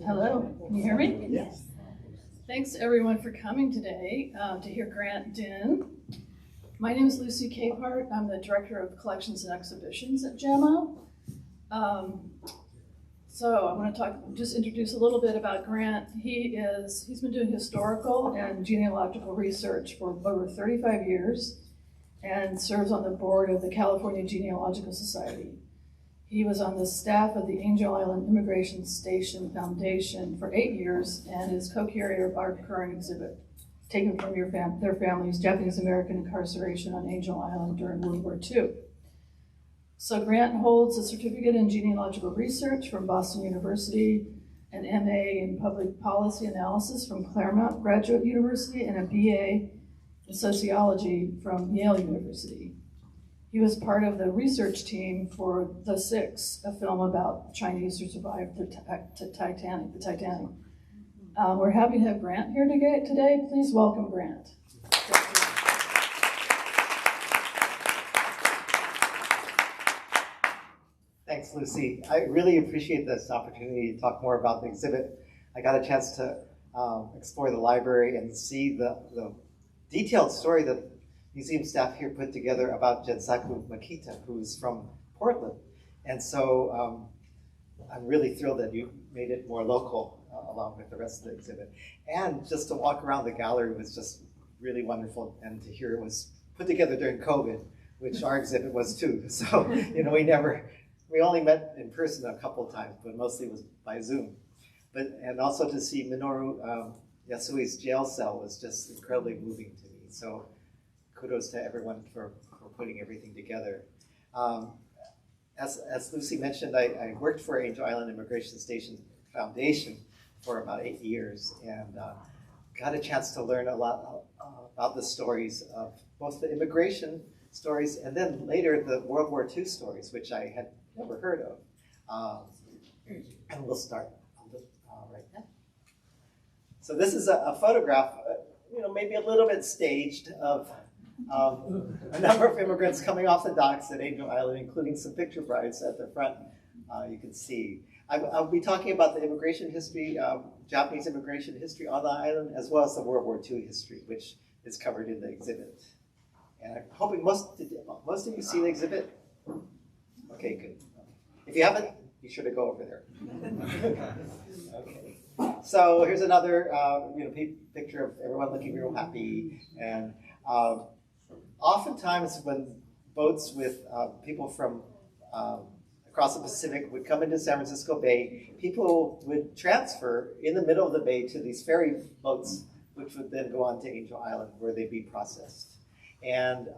Hello, can you hear me? Yes. Thanks everyone for coming today to hear Grant Dinn. My name is Lucy Capehart. I'm the Director of Collections and Exhibitions at JAMA. So I want to just introduce a little bit about Grant. He's been doing historical and genealogical research for over 35 years and serves on the board of the California Genealogical Society. He was on the staff of the Angel Island Immigration Station Foundation for 8 years and is co-curator of our current exhibit, taken from their family's Japanese American Incarceration on Angel Island during World War II. So Grant holds a certificate in genealogical research from Boston University, an MA in public policy analysis from Claremont Graduate University, and a BA in sociology from Yale University. He was part of the research team for The Six, a film about Chinese who survived the Titanic. We're happy to have Grant here today. Please welcome Grant. Thanks, Lucy. I really appreciate this opportunity to talk more about the exhibit. I got a chance to explore the library and see the detailed story that museum staff here put together about Gensaku Makita, who's from Portland. And so I'm really thrilled that you made it more local along with the rest of the exhibit. And just to walk around the gallery was just really wonderful, and to hear it was put together during COVID, which our exhibit was too. So, we only met in person a couple of times, but mostly it was by Zoom. And also to see Minoru Yasui's jail cell was just incredibly moving to me. So kudos to everyone for putting everything together. As Lucy mentioned, I worked for Angel Island Immigration Station Foundation for about 8 years, and got a chance to learn a lot about the stories of both the immigration stories and then later the World War II stories, which I had never heard of. And we'll start right now. So this is a photograph, maybe a little bit staged, of a number of immigrants coming off the docks at Angel Island, including some picture brides at the front. You can see. I'll be talking about the immigration history, Japanese immigration history on the island, as well as the World War II history, which is covered in the exhibit. And I'm hoping most of you see the exhibit. Okay, good. If you haven't, be sure to go over there. Okay. So here's another picture of everyone looking real happy. And oftentimes when boats with people from across the Pacific would come into San Francisco Bay, people would transfer in the middle of the bay to these ferry boats, which would then go on to Angel Island, where they'd be processed. And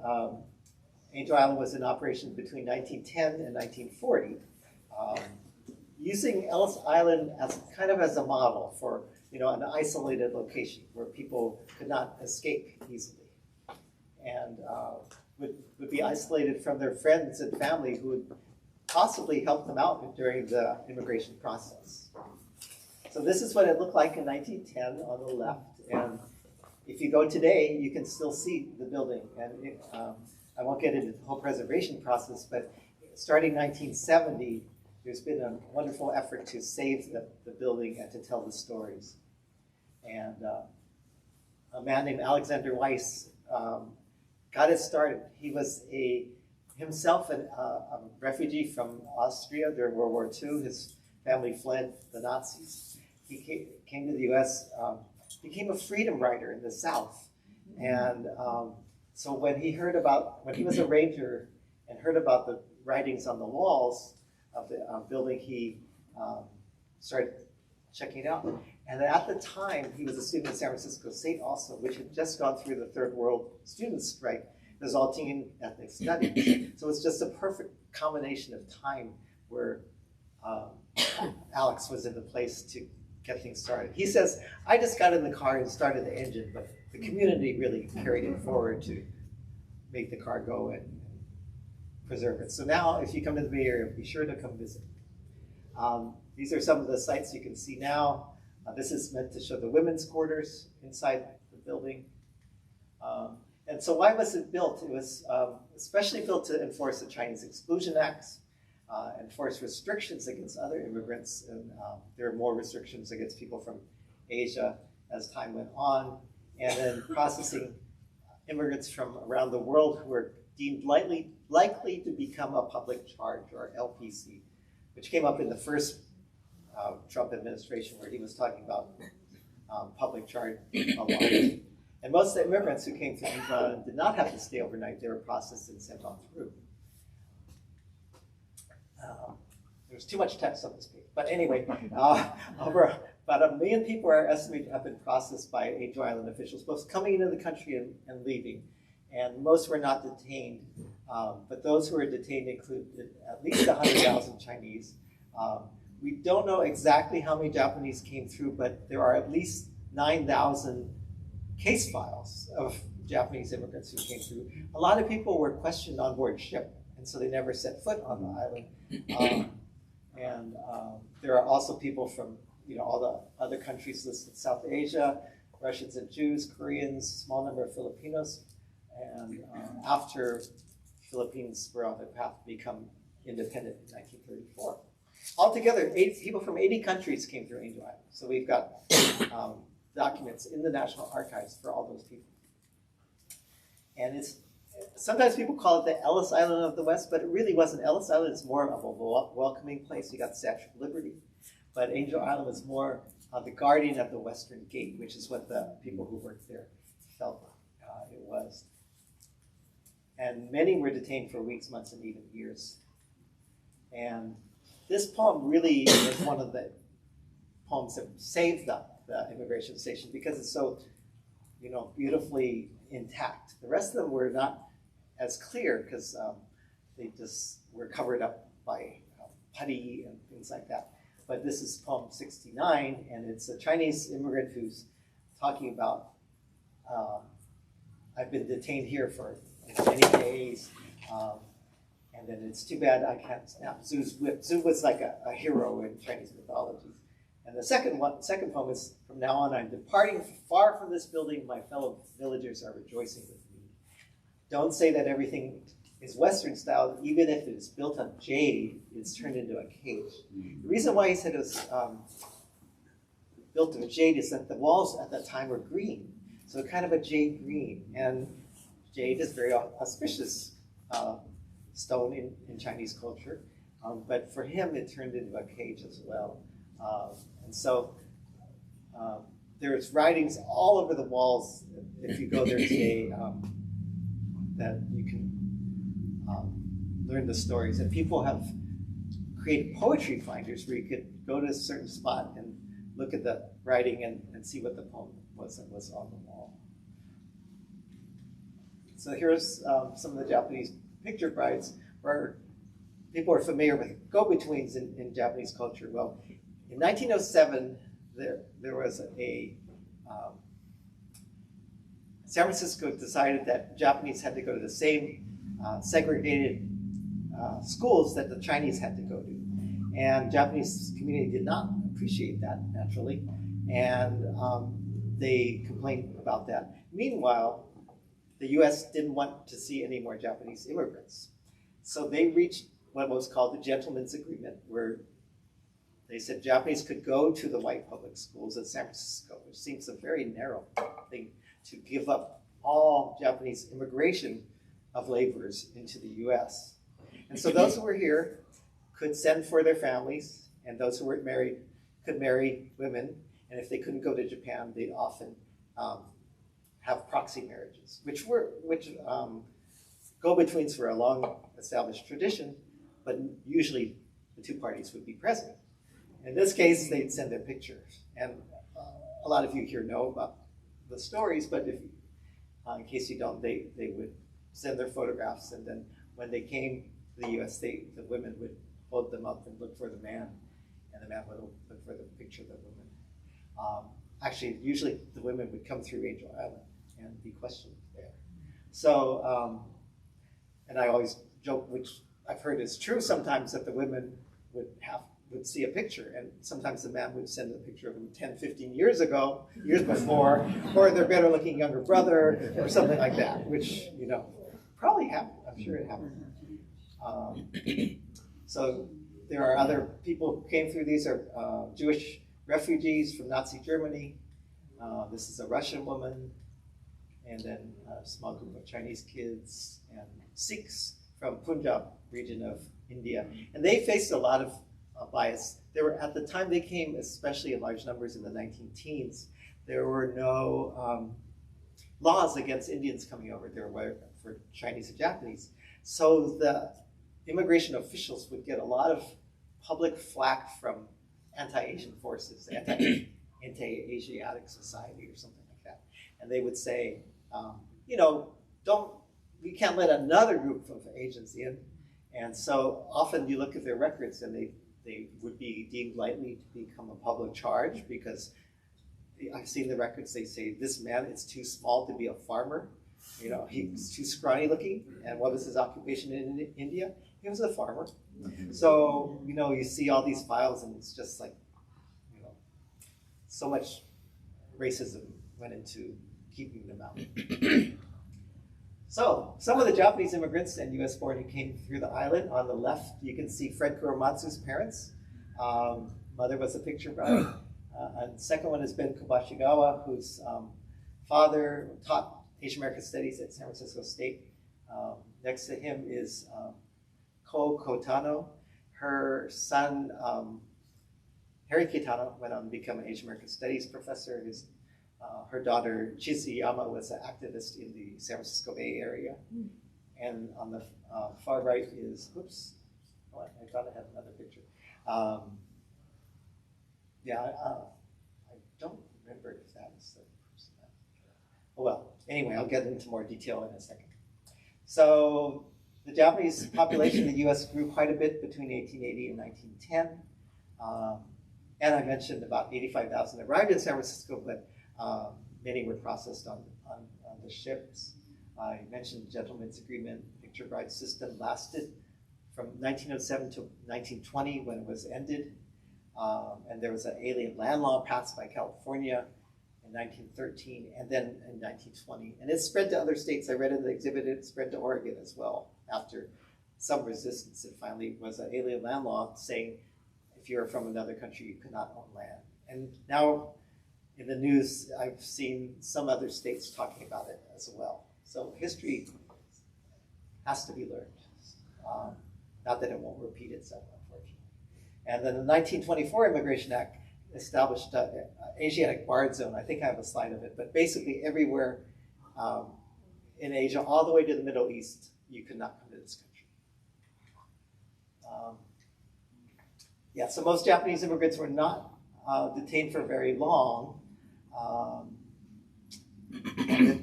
Angel Island was in operation between 1910 and 1940, using Ellis Island as kind of as a model for an isolated location where people could not escape easily, and would be isolated from their friends and family who would possibly help them out during the immigration process. So this is what it looked like in 1910 on the left, and if you go today, you can still see the building. And I won't get into the whole preservation process, but starting 1970, there's been a wonderful effort to save the building and to tell the stories. And a man named Alexander Weiss got it started. He was himself a refugee from Austria during World War II. His family fled the Nazis. He came to the U.S., became a freedom rider in the South. And so when he was a ranger and heard about the writings on the walls of the building, he started checking it out. And at the time, he was a student at San Francisco State also, which had just gone through the Third World Students' Strike, resulting in ethnic studies. So it's just a perfect combination of time where Alex was in the place to get things started. He says, I just got in the car and started the engine, but the community really carried it forward to make the car go and preserve it. So now, if you come to the Bay Area, be sure to come visit. These are some of the sites you can see now. This is meant to show the women's quarters inside the building. And so why was it built? It was especially built to enforce the Chinese Exclusion Acts, enforce restrictions against other immigrants. And there are more restrictions against people from Asia as time went on. And then processing immigrants from around the world who were deemed likely to become a public charge, or LPC, which came up in the first Trump administration, where he was talking about public charge a lot. And most of the immigrants who came to Angel Island did not have to stay overnight. They were processed and sent on through. There's too much text on this page. But anyway, over about 1 million people are estimated to have been processed by Angel Island officials, both coming into the country and leaving. And most were not detained. But those who were detained included at least 100,000 Chinese. We don't know exactly how many Japanese came through, but there are at least 9,000 case files of Japanese immigrants who came through. A lot of people were questioned on board ship, and so they never set foot on the island. There are also people from all the other countries listed: South Asia, Russians and Jews, Koreans, small number of Filipinos, and after Philippines were on the path to become independent in 1934. Altogether, people from 80 countries came through Angel Island. So we've got documents in the National Archives for all those people. And sometimes people call it the Ellis Island of the West, but it really wasn't Ellis Island. It's more of a welcoming place. You got the Statue of Liberty. But Angel Island was more the guardian of the Western Gate, which is what the people who worked there felt it was. And many were detained for weeks, months, and even years. And this poem really is one of the poems that saved the immigration station, because it's so, beautifully intact. The rest of them were not as clear because they just were covered up by putty and things like that. But this is poem 69, and it's a Chinese immigrant who's talking about, I've been detained here for many days. And then it's too bad I can't snap Zhu's whip. Zhu was like a hero in Chinese mythology. And the second poem is, from now on, I'm departing far from this building. My fellow villagers are rejoicing with me. Don't say that everything is Western style. Even if it is built on jade, it's turned into a cage. The reason why he said it was built of jade is that the walls at that time were green. So kind of a jade green. And jade is very auspicious stone in Chinese culture, but for him it turned into a cage as well. And so there's writings all over the walls, if you go there today, that you can learn the stories. And people have created poetry finders where you could go to a certain spot and look at the writing and see what the poem was that was on the wall. So here's some of the Japanese picture brides, where people are familiar with go-betweens in Japanese culture. Well, in 1907, there was San Francisco decided that Japanese had to go to the same segregated schools that the Chinese had to go to. And Japanese community did not appreciate that, naturally, and they complained about that. Meanwhile, the U.S. didn't want to see any more Japanese immigrants. So they reached what was called the Gentleman's Agreement, where they said Japanese could go to the white public schools in San Francisco, which seems a very narrow thing, to give up all Japanese immigration of laborers into the U.S. And so those who were here could send for their families, and those who weren't married could marry women. And if they couldn't go to Japan, they'd often have proxy marriages, which go-betweens were a long-established tradition, but usually the two parties would be present. In this case, they'd send their pictures. And a lot of you here know about the stories, but if, in case you don't, they would send their photographs, and then when they came to the U.S., the women would hold them up and look for the man, and the man would look for the picture of the woman. Actually, usually the women would come through Angel Island and be questioned there. So, and I always joke, which I've heard is true sometimes, that the women would see a picture, and sometimes the man would send a picture of him 10, 15 years before, or their better looking younger brother, or something like that, which, probably happened. I'm sure it happened. So there are other people who came through. These are Jewish refugees from Nazi Germany. This is a Russian woman, and then a small group of Chinese kids and Sikhs from Punjab region of India. And they faced a lot of bias. There were, at the time they came, especially in large numbers in the 19-teens, there were no laws against Indians coming over. There were for Chinese and Japanese. So the immigration officials would get a lot of public flack from anti-Asian forces, anti-Asiatic society or something like that. And they would say, you know, we can't let another group of Asians in. And so often you look at their records and they would be deemed likely to become a public charge because I've seen the records, they say, this man is too small to be a farmer. You know, he's too scrawny looking. And what was his occupation in India? He was a farmer. So, you know, you see all these files and it's just like, you know, so much racism went into keeping them out. So, some of the Japanese immigrants and US born who came through the island, on the left, you can see Fred Kuromatsu's parents. Mother was a picture bride. And the second one is Ben Kobashigawa, whose father taught Asian American Studies at San Francisco State. Next to him is Ko Kotano. Her son, Harry Kitano, went on to become an Asian American Studies professor. Her daughter, Chizuyama, was an activist in the San Francisco Bay Area. And on the far right is, oops, oh, I thought I had another picture. Yeah, I don't remember if that was the person. Oh well, anyway, I'll get into more detail in a second. So the Japanese population in the US grew quite a bit between 1880 and 1910. And I mentioned about 85,000 arrived in San Francisco, but many were processed on the ships. I mentioned the gentleman's agreement. Picture bride system lasted from 1907 to 1920 when it was ended. And there was an alien land law passed by California in 1913 and then in 1920. And it spread to other states. I read in the exhibit, it spread to Oregon as well. After some resistance, it finally was an alien land law saying if you're from another country, you could not own land. And now in the news, I've seen some other states talking about it as well. So history has to be learned. Not that it won't repeat itself, unfortunately. And then the 1924 Immigration Act established an Asiatic barred zone. I think I have a slide of it, but basically everywhere in Asia, all the way to the Middle East, you could not come to this country. Yeah, so most Japanese immigrants were not detained for very long.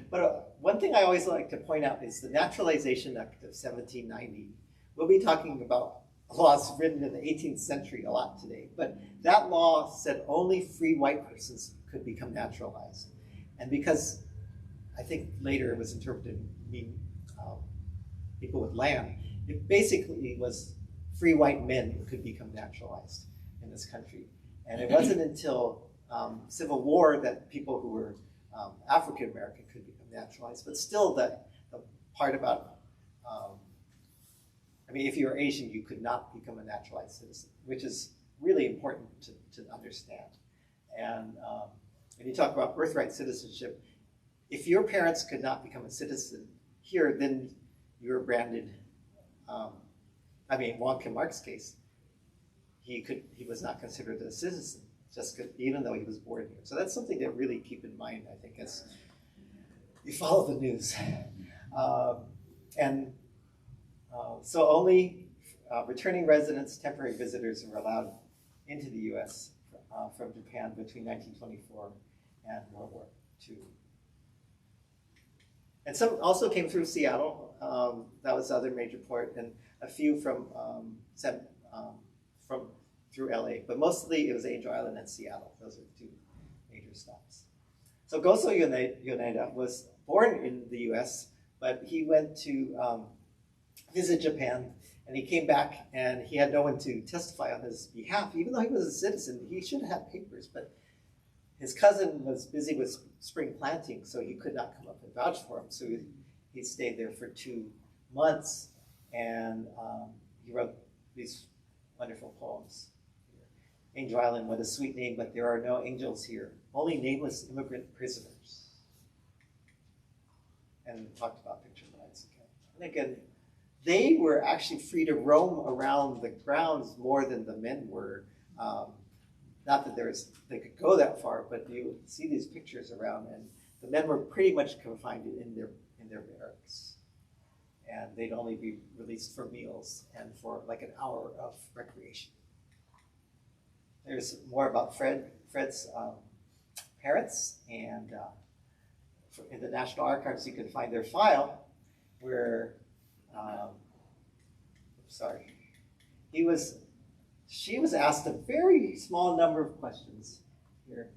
But one thing I always like to point out is the Naturalization Act of 1790. We'll be talking about laws written in the 18th century a lot today, but that law said only free white persons could become naturalized. And because I think later it was interpreted to mean people with land, it basically was free white men who could become naturalized in this country. And it wasn't until Civil War that people who were African American could become naturalized, but still the part about I mean, if you were Asian, you could not become a naturalized citizen, which is really important to understand. And when you talk about birthright citizenship, if your parents could not become a citizen here, then you were branded. I mean, Wong Kim Mark's case, he was not considered a citizen, even though he was born here. So that's something to really keep in mind, I think, as you follow the news. So only returning residents, temporary visitors were allowed into the U.S. From Japan between 1924 and World War II. And some also came through Seattle. That was the other major port, and a few from through LA. But mostly it was Angel Island and Seattle. Those are the two major stops. So Goso Yoneda was born in the U.S., but he went to visit Japan, and he came back, and he had no one to testify on his behalf. Even though he was a citizen, he should have had papers, but his cousin was busy with spring planting, so he could not come up and vouch for him. So he stayed there for 2 months, and he wrote these wonderful poems. Angel Island, what a sweet name, but there are no angels here, only nameless immigrant prisoners. And we talked about picture rights again. And again, they were actually free to roam around the grounds more than the men were. Not that they could go that far, but you see these pictures around, and the men were pretty much confined in their barracks. And they'd only be released for meals and for like an hour of recreation. There's more about Fred's parents, and in the National Archives you can find their file where, she was asked a very small number of questions here,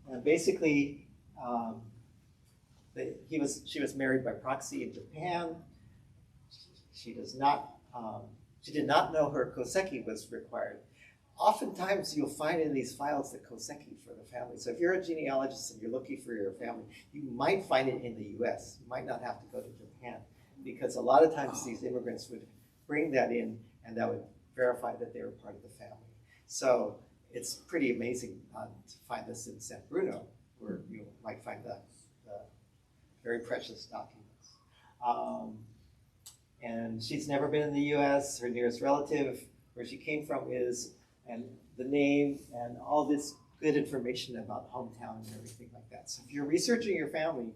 and basically she was married by proxy in Japan. She did not know her koseki was required. Oftentimes you'll find in these files the koseki for the family. So if you're a genealogist and you're looking for your family, you might find it in the US. You might not have to go to Japan, because a lot of times these immigrants would bring that in, and that would verify that they were part of the family. So it's pretty amazing to find this in San Bruno, where you might find the very precious documents. And she's never been in the US. Her nearest relative, where she came from, is, and the name and all this good information about hometown and everything like that. So if you're researching your family,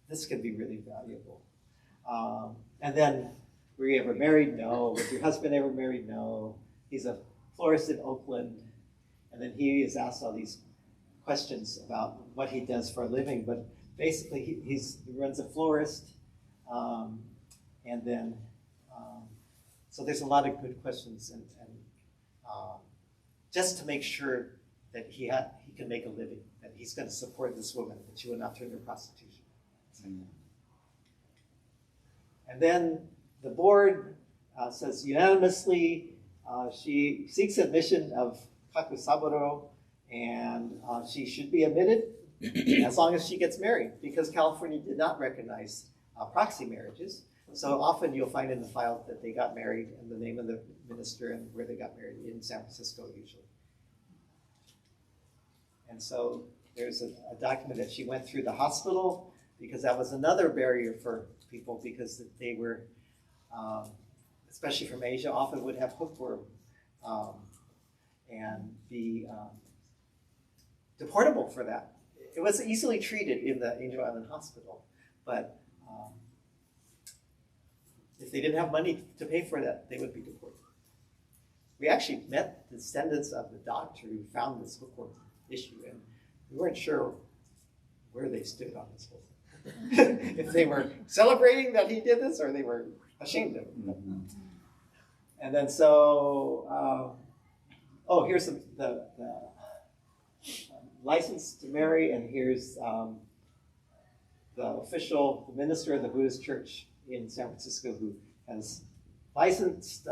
this could be really valuable. And then, were you ever married? No. Was your husband ever married? No. He's a florist in Oakland. And then he is asked all these questions about what he does for a living. But basically, he runs a florist. And then, so there's a lot of good questions, and just to make sure that he can make a living, that he's going to support this woman, that she will not turn to prostitution. And then the board says unanimously she seeks admission of Kakusaburo, and she should be admitted as long as she gets married, because California did not recognize proxy marriages. So often you'll find in the file that they got married and the name of the minister and where they got married in San Francisco usually. And so there's a document that she went through the hospital, because that was another barrier for people, because they were, especially from Asia, often would have hookworm and be deportable for that. It was easily treated in the Angel Island Hospital, but if they didn't have money to pay for that, they would be deported. We actually met the descendants of the doctor who found this hookworm issue, and we weren't sure where they stood on this whole thing. If they were celebrating that he did this, or they were ashamed of it. Mm-hmm. And then so, here's the license to marry, and here's the minister of the Buddhist church in San Francisco who has licensed,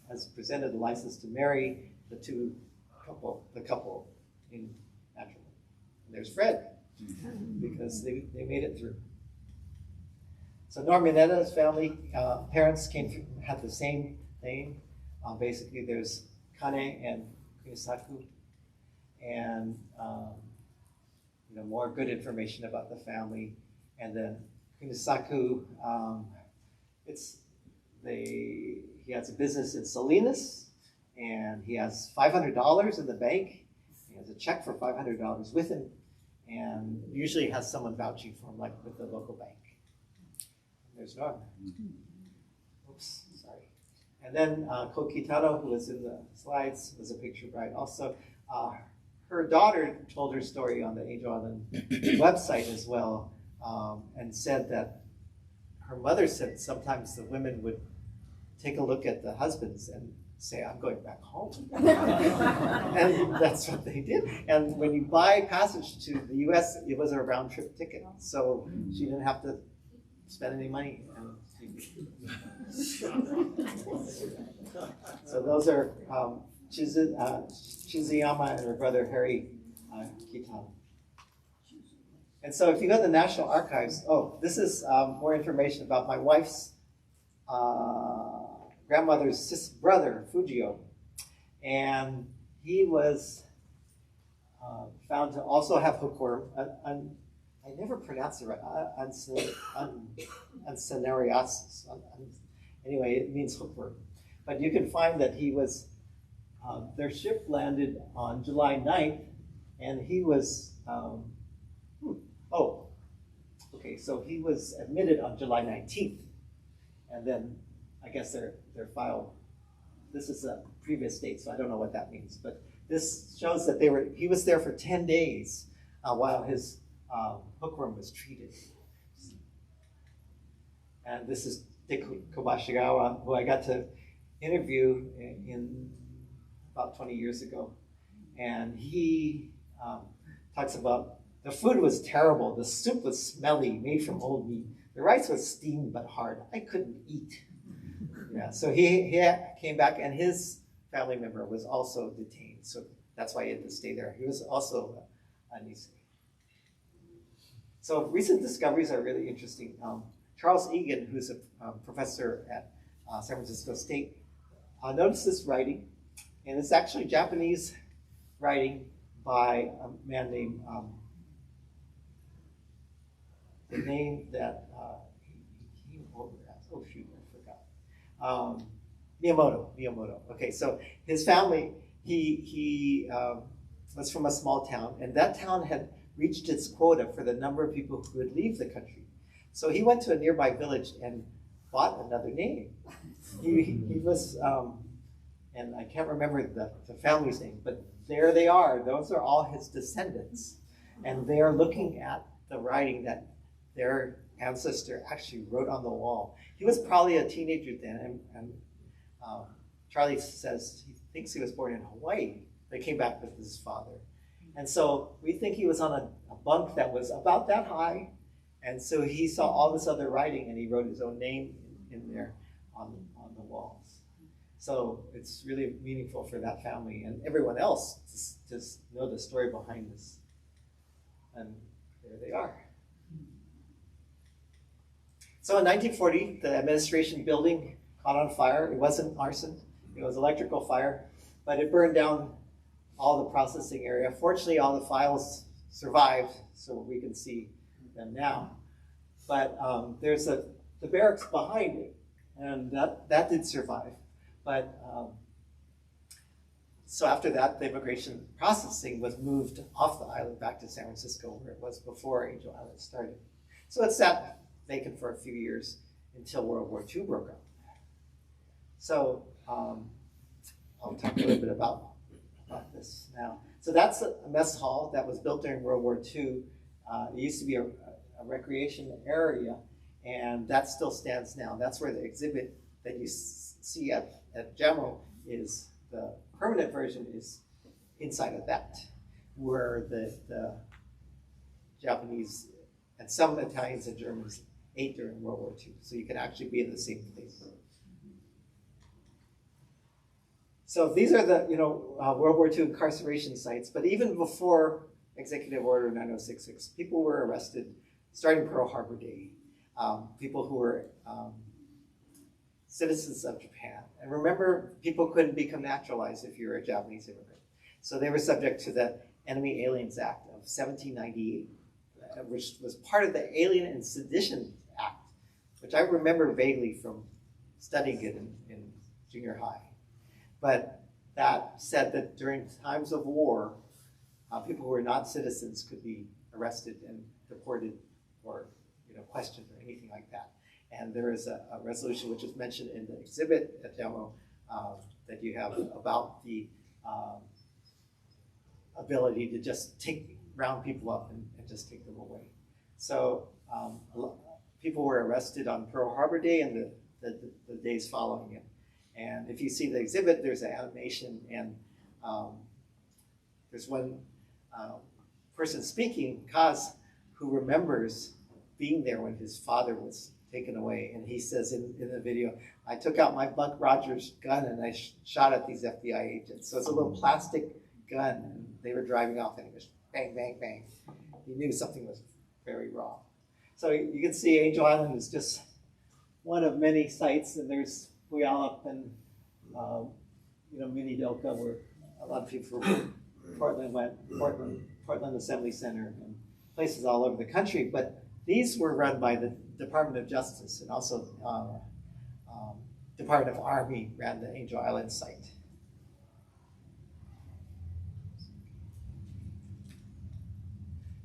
has presented a license to marry the couple in matrimony. And there's Fred, because they made it through. So Normanetta's family, parents had the same name. Basically, there's Kane and Kunisaku, and more good information about the family. And then Kunisaku, he has a business in Salinas, and he has $500 in the bank. He has a check for $500 with him, and usually has someone vouching for him, like with the local bank. There's Norm. Oops, sorry. And then Kokitaro, who was in the slides, was a picture bride. Also, her daughter told her story on the Angel Island website as well, and said that her mother said sometimes the women would take a look at the husbands and say, "I'm going back home." And that's what they did. And when you buy passage to the US, it was a round trip ticket. So she didn't have to spend any money. So those are Chizuyama and her brother Harry Kitano. And so if you go to the National Archives, this is more information about my wife's grandmother's brother, Fujio, And he was found to also have hookworm. I never pronounced it right. Uncenariasis. Anyway, it means hookworm. But you can find that he was, their ship landed on July 9th, and he was, okay, so he was admitted on July 19th. And then I guess their file, this is a previous date, so I don't know what that means. But this shows that he was there for 10 days while his hookworm was treated. And this is Dick Kobashigawa, who I got to interview in about 20 years ago. And he talks about the food was terrible. The soup was smelly, made from old meat. The rice was steamed but hard. I couldn't eat. Yeah, so he came back, and his family member was also detained. So that's why he had to stay there. He was also a Nisei. So recent discoveries are really interesting. Charles Egan, who's a professor at San Francisco State, noticed this writing, and it's actually Japanese writing by a man named, the name that he came over as, oh shoot, I forgot. Miyamoto. Okay, so his family, he was from a small town, and that town had reached its quota for the number of people who would leave the country. So he went to a nearby village and bought another name. He was, and I can't remember the family's name, but there they are. Those are all his descendants. And they are looking at the writing that their ancestor actually wrote on the wall. He was probably a teenager then, and Charlie says he thinks he was born in Hawaii. They came back with his father. And so we think he was on a bunk that was about that high. And so he saw all this other writing, and he wrote his own name in there on the walls. So it's really meaningful for that family and everyone else to know the story behind this. And there they are. So in 1940, the administration building caught on fire. It wasn't arson, it was electrical fire, but it burned down all the processing area. Fortunately, all the files survived, so we can see them now. But there's the barracks behind it, and that did survive. But so after that, the immigration processing was moved off the island back to San Francisco, where it was before Angel Island started. So it sat vacant for a few years until World War II broke out. So I'll talk a little bit about this now. So that's a mess hall that was built during World War II. It used to be a recreation area, and that still stands now. That's where the exhibit that you see at JAMO is, the permanent version is inside of that, where the Japanese and some Italians and Germans ate during World War II. So you can actually be in the same place. So these are the World War II incarceration sites, but even before Executive Order 9066, people were arrested starting Pearl Harbor Day. People who were citizens of Japan. And remember, people couldn't become naturalized if you were a Japanese immigrant. So they were subject to the Enemy Aliens Act of 1798, which was part of the Alien and Sedition Act, which I remember vaguely from studying it in junior high. But that said that during times of war, people who were not citizens could be arrested and deported or questioned or anything like that. And there is a resolution which is mentioned in the exhibit at JAMO that you have about the ability to just round people up and just take them away. So people were arrested on Pearl Harbor Day and the days following it. And if you see the exhibit, there's an animation, and there's one person speaking, Kaz, who remembers being there when his father was taken away. And he says in the video, I took out my Buck Rogers gun and I shot at these FBI agents. So it's a little plastic gun, and they were driving off, and it was bang, bang, bang. He knew something was very wrong. So you can see Angel Island is just one of many sites, and there's Puyallup and Mini Delta, where a lot of people from Portland went, Portland Assembly Center, and places all over the country. But these were run by the Department of Justice, and also Department of Army ran the Angel Island site.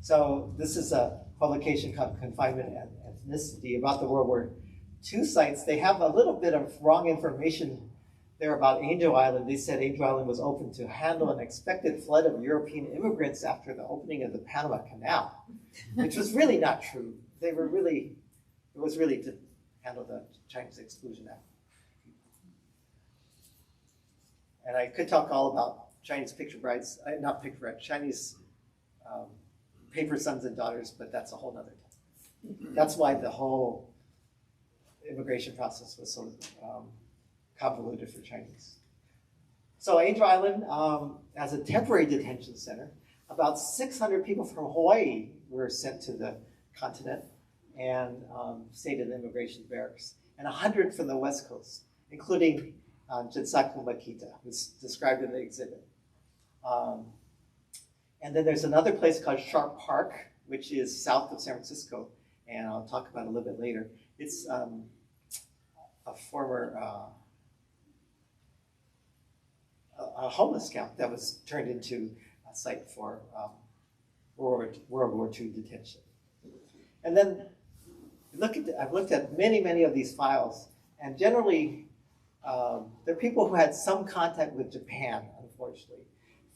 So this is a publication called Confinement and Ethnicity about the World War II sites. They have a little bit of wrong information there about Angel Island. They said Angel Island was open to handle an expected flood of European immigrants after the opening of the Panama Canal, which was really not true. It was really to handle the Chinese Exclusion Act. And I could talk all about Chinese picture brides, not picture brides, Chinese paper sons and daughters, but that's a whole nother time. That's why the whole immigration process was so convoluted for Chinese. So Angel Island, as a temporary detention center, about 600 people from Hawaii were sent to the continent and stayed in immigration barracks, and 100 from the West Coast, including Jinsaku Makita, who's described in the exhibit. And then there's another place called Sharp Park, which is south of San Francisco, and I'll talk about it a little bit later. It's a former a homeless camp that was turned into a site for World War II detention. And then I've looked at many of these files, and generally they're people who had some contact with Japan, unfortunately,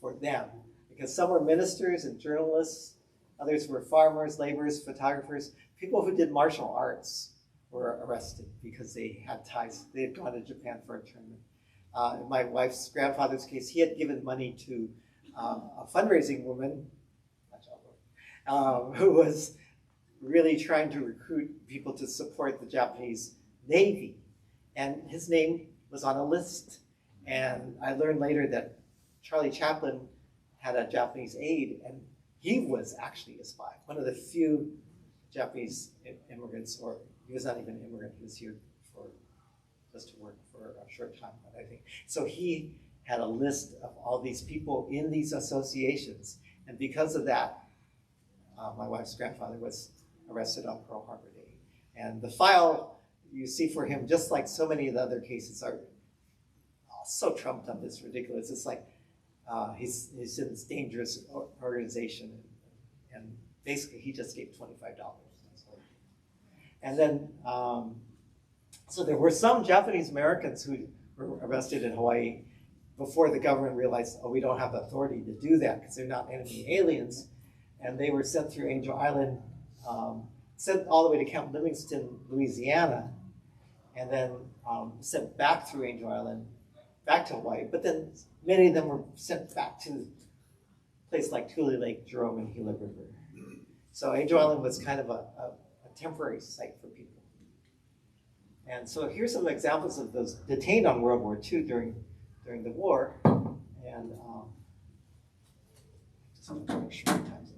for them. Because some were ministers and journalists, others were farmers, laborers, photographers. People who did martial arts were arrested because they had ties. They had gone to Japan for a tournament. In my wife's grandfather's case, he had given money to a fundraising woman, who was really trying to recruit people to support the Japanese Navy. And his name was on a list. And I learned later that Charlie Chaplin had a Japanese aide, and he was actually a spy. One of the few Japanese immigrants, or he was not even an immigrant, he was here just to work for a short time, I think. So he had a list of all these people in these associations, and because of that, my wife's grandfather was arrested on Pearl Harbor Day. And the file you see for him, just like so many of the other cases, are so trumped up, it's ridiculous. It's like, he's in this dangerous organization, and basically he just gave $25. And then, so there were some Japanese Americans who were arrested in Hawaii before the government realized, oh, we don't have the authority to do that because they're not enemy aliens. And they were sent through Angel Island, sent all the way to Camp Livingston, Louisiana, and then sent back through Angel Island, back to Hawaii. But then many of them were sent back to a place like Tule Lake, Jerome, and Gila River. So Angel Island was kind of a temporary site for people. And so here's some examples of those detained on World War II during the war. And just want to make sure my time's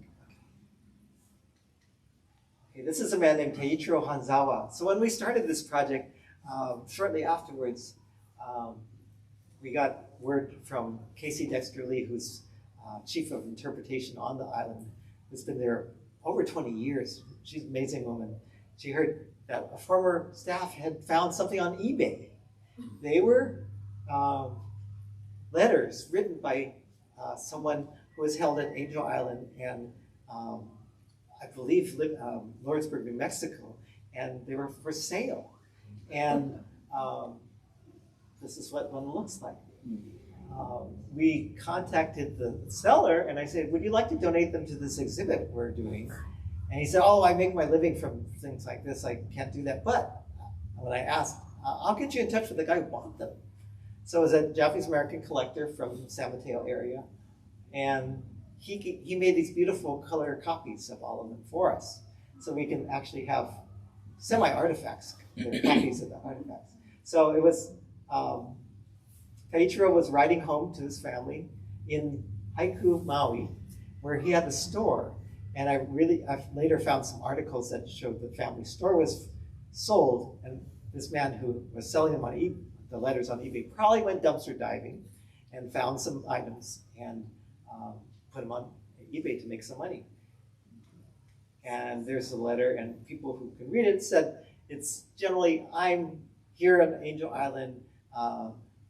okay, this is a man named Teichiro Hanzawa. So when we started this project, shortly afterwards, we got word from Casey Dexter Lee, who's chief of interpretation on the island, who's been there over 20 years. She's an amazing woman. She heard that a former staff had found something on eBay. They were letters written by someone who was held at Angel Island and I believe Lawrenceburg, New Mexico, and they were for sale. And this is what one looks like. We contacted the seller and I said, would you like to donate them to this exhibit we're doing? And he said, oh, I make my living from things like this. I can't do that. But when I asked, I'll get you in touch with the guy who bought them. So it was a Japanese American collector from San Mateo area. And he made these beautiful color copies of all of them for us. So we can actually have semi-artifacts, copies of the artifacts. So it was, Teichiro was riding home to his family in Haiku, Maui, where he had the store. And I later found some articles that showed the family store was sold, and this man who was selling them on the letters on eBay probably went dumpster diving and found some items and put them on eBay to make some money. And there's a letter, and people who can read it said, it's generally, I'm here on Angel Island,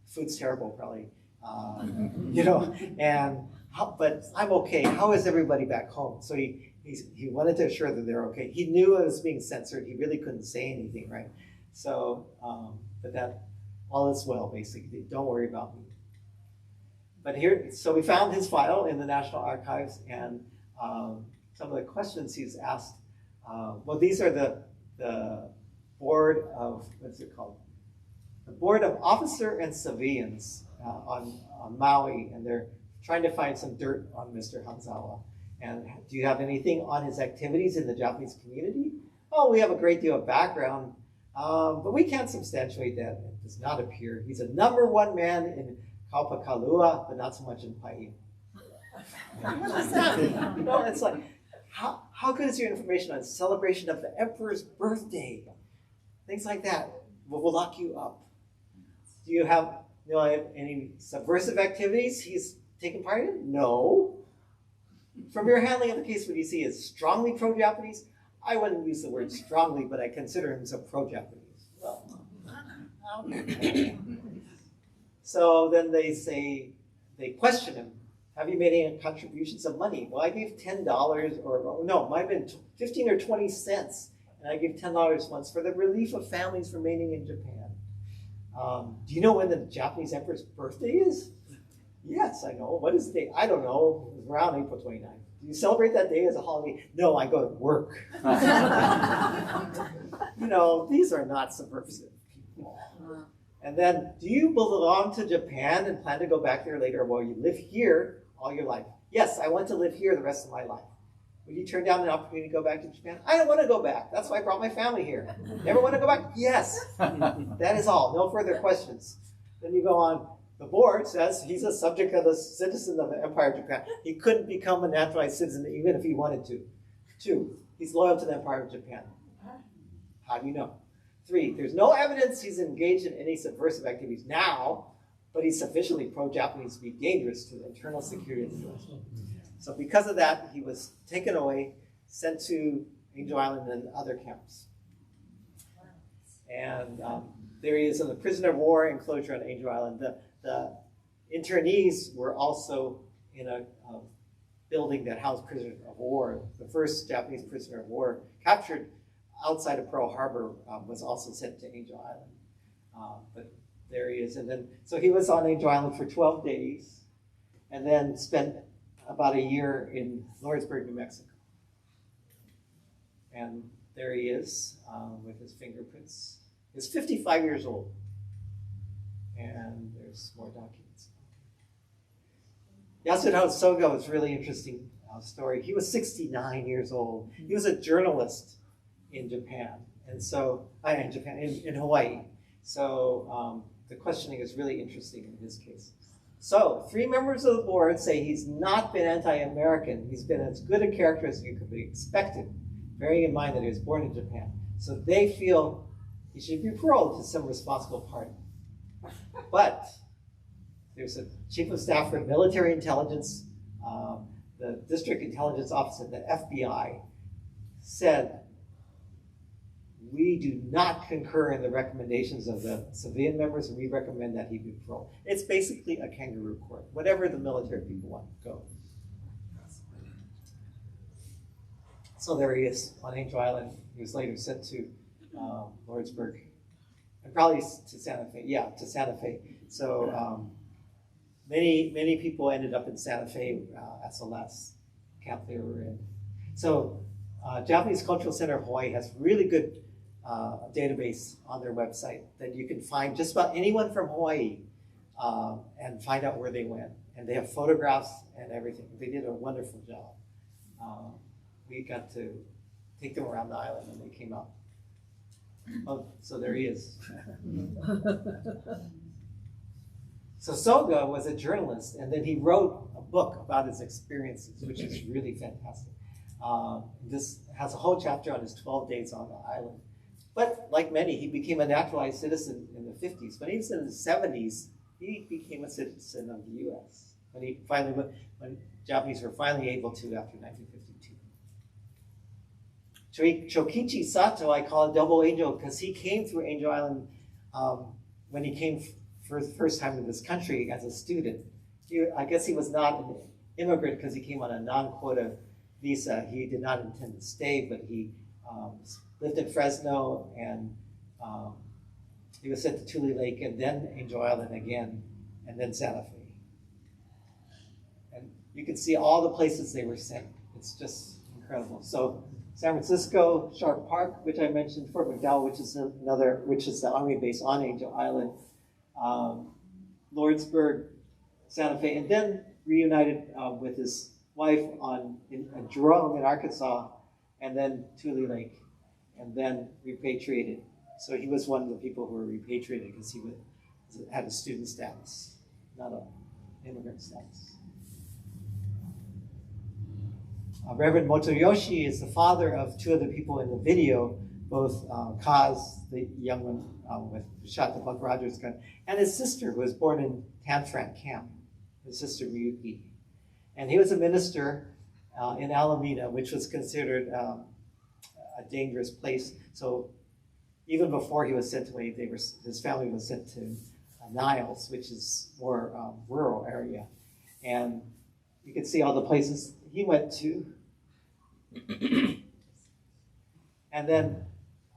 food's terrible probably, you know, but I'm okay. How is everybody back home? So he wanted to assure that they're okay. He knew it was being censored. He really couldn't say anything, right? So, but that, all is well, basically. Don't worry about me. But here, so we found his file in the National Archives, and some of the questions he's asked, well, these are the board of, what's it called? The Board of Officer and Civilians on Maui, and they're trying to find some dirt on Mr. Hanzawa. And do you have anything on his activities in the Japanese community? Oh, we have a great deal of background, but we can't substantiate that. It does not appear. He's a #1 man in Kaupakalua, but not so much in Paia. What does that mean? You know, it's like, how good is your information on celebration of the emperor's birthday? Things like that will lock you up. Do you have any subversive activities he's taken part in? No. From your handling of the case, what you see is strongly pro-Japanese. I wouldn't use the word strongly, but I consider himself pro-Japanese. Well, so then they question him. Have you made any contributions of money? Well, I gave $10 or no, it might have been 15 or 20 cents. And I gave $10 once for the relief of families remaining in Japan. Do you know when the Japanese emperor's birthday is? Yes, I know. What is the date? I don't know. It was around April 29th. Do you celebrate that day as a holiday? No, I go to work. You know, these are not subversive people. And then, do you belong to Japan and plan to go back there later? Well, you live here all your life. Yes, I want to live here the rest of my life. Would you turn down an opportunity to go back to Japan? I don't want to go back. That's why I brought my family here. Never want to go back? Yes. That is all. No further questions. Then you go on. The board says he's a subject of the citizen of the Empire of Japan. He couldn't become a naturalized citizen even if he wanted to. 2, he's loyal to the Empire of Japan. How do you know? 3, there's no evidence he's engaged in any subversive activities now, but he's sufficiently pro-Japanese to be dangerous to the internal security of the U.S. So because of that, he was taken away, sent to Angel Island and other camps. And there he is in the prisoner of war enclosure on Angel Island. The internees were also in a building that housed prisoners of war. The first Japanese prisoner of war captured outside of Pearl Harbor was also sent to Angel Island. But there he is. And then, so he was on Angel Island for 12 days and then spent about a year in Lawrenceburg, New Mexico. And there he is with his fingerprints. He's 55 years old. And there's more documents. Yasuno Soga was a really interesting story. He was 69 years old. He was a journalist in Japan, and so in Hawaii. So the questioning is really interesting in his case. So 3 members of the board say he's not been anti-American. He's been as good a character as you could be expected, bearing in mind that he was born in Japan. So they feel he should be paroled to some responsible party. But there's a chief of staff for military intelligence, the district intelligence office at the FBI said, we do not concur in the recommendations of the civilian members, and we recommend that he be paroled. It's basically a kangaroo court. Whatever the military people want, go. So there he is on Angel Island. He was later sent to Lordsburg, and probably to Santa Fe. Yeah, to Santa Fe. So many people ended up in Santa Fe as the last camp they were in. So Japanese Cultural Center of Hawaii has really good database on their website that you can find just about anyone from Hawaii and find out where they went. And they have photographs and everything. They did a wonderful job. We got to take them around the island when they came up. Oh, so there he is. So Soga was a journalist, and then he wrote a book about his experiences, which is really fantastic. This has a whole chapter on his 12 days on the island. But like many, he became a naturalized citizen in the 50s. When he was in his 70s, he became a citizen of the U.S. when Japanese were finally able to after 1952. Chokichi Sato, I call a double angel because he came through Angel Island when he came for the first time to this country as a student. I guess he was not an immigrant because he came on a non-quota visa. He did not intend to stay, but he lived in Fresno, and he was sent to Tule Lake and then Angel Island again, and then Santa Fe. And you can see all the places they were sent. It's just incredible. So San Francisco, Sharp Park, which I mentioned, Fort McDowell, which is the Army base on Angel Island, Lordsburg, Santa Fe, and then reunited with his wife in Jerome in Arkansas, and then Tule Lake, and then repatriated. So he was one of the people who were repatriated because he had a student status, not an immigrant status. Reverend Motoyoshi is the father of two of the people in the video, both Kaz, the young one who shot the Buck Rogers gun, and his sister, who was born in Tamfran camp, his sister Miyuki. And he was a minister in Alameda, which was considered a dangerous place. So even before he was sent away, his family was sent to Niles, which is more rural area. And you can see all the places he went to. And then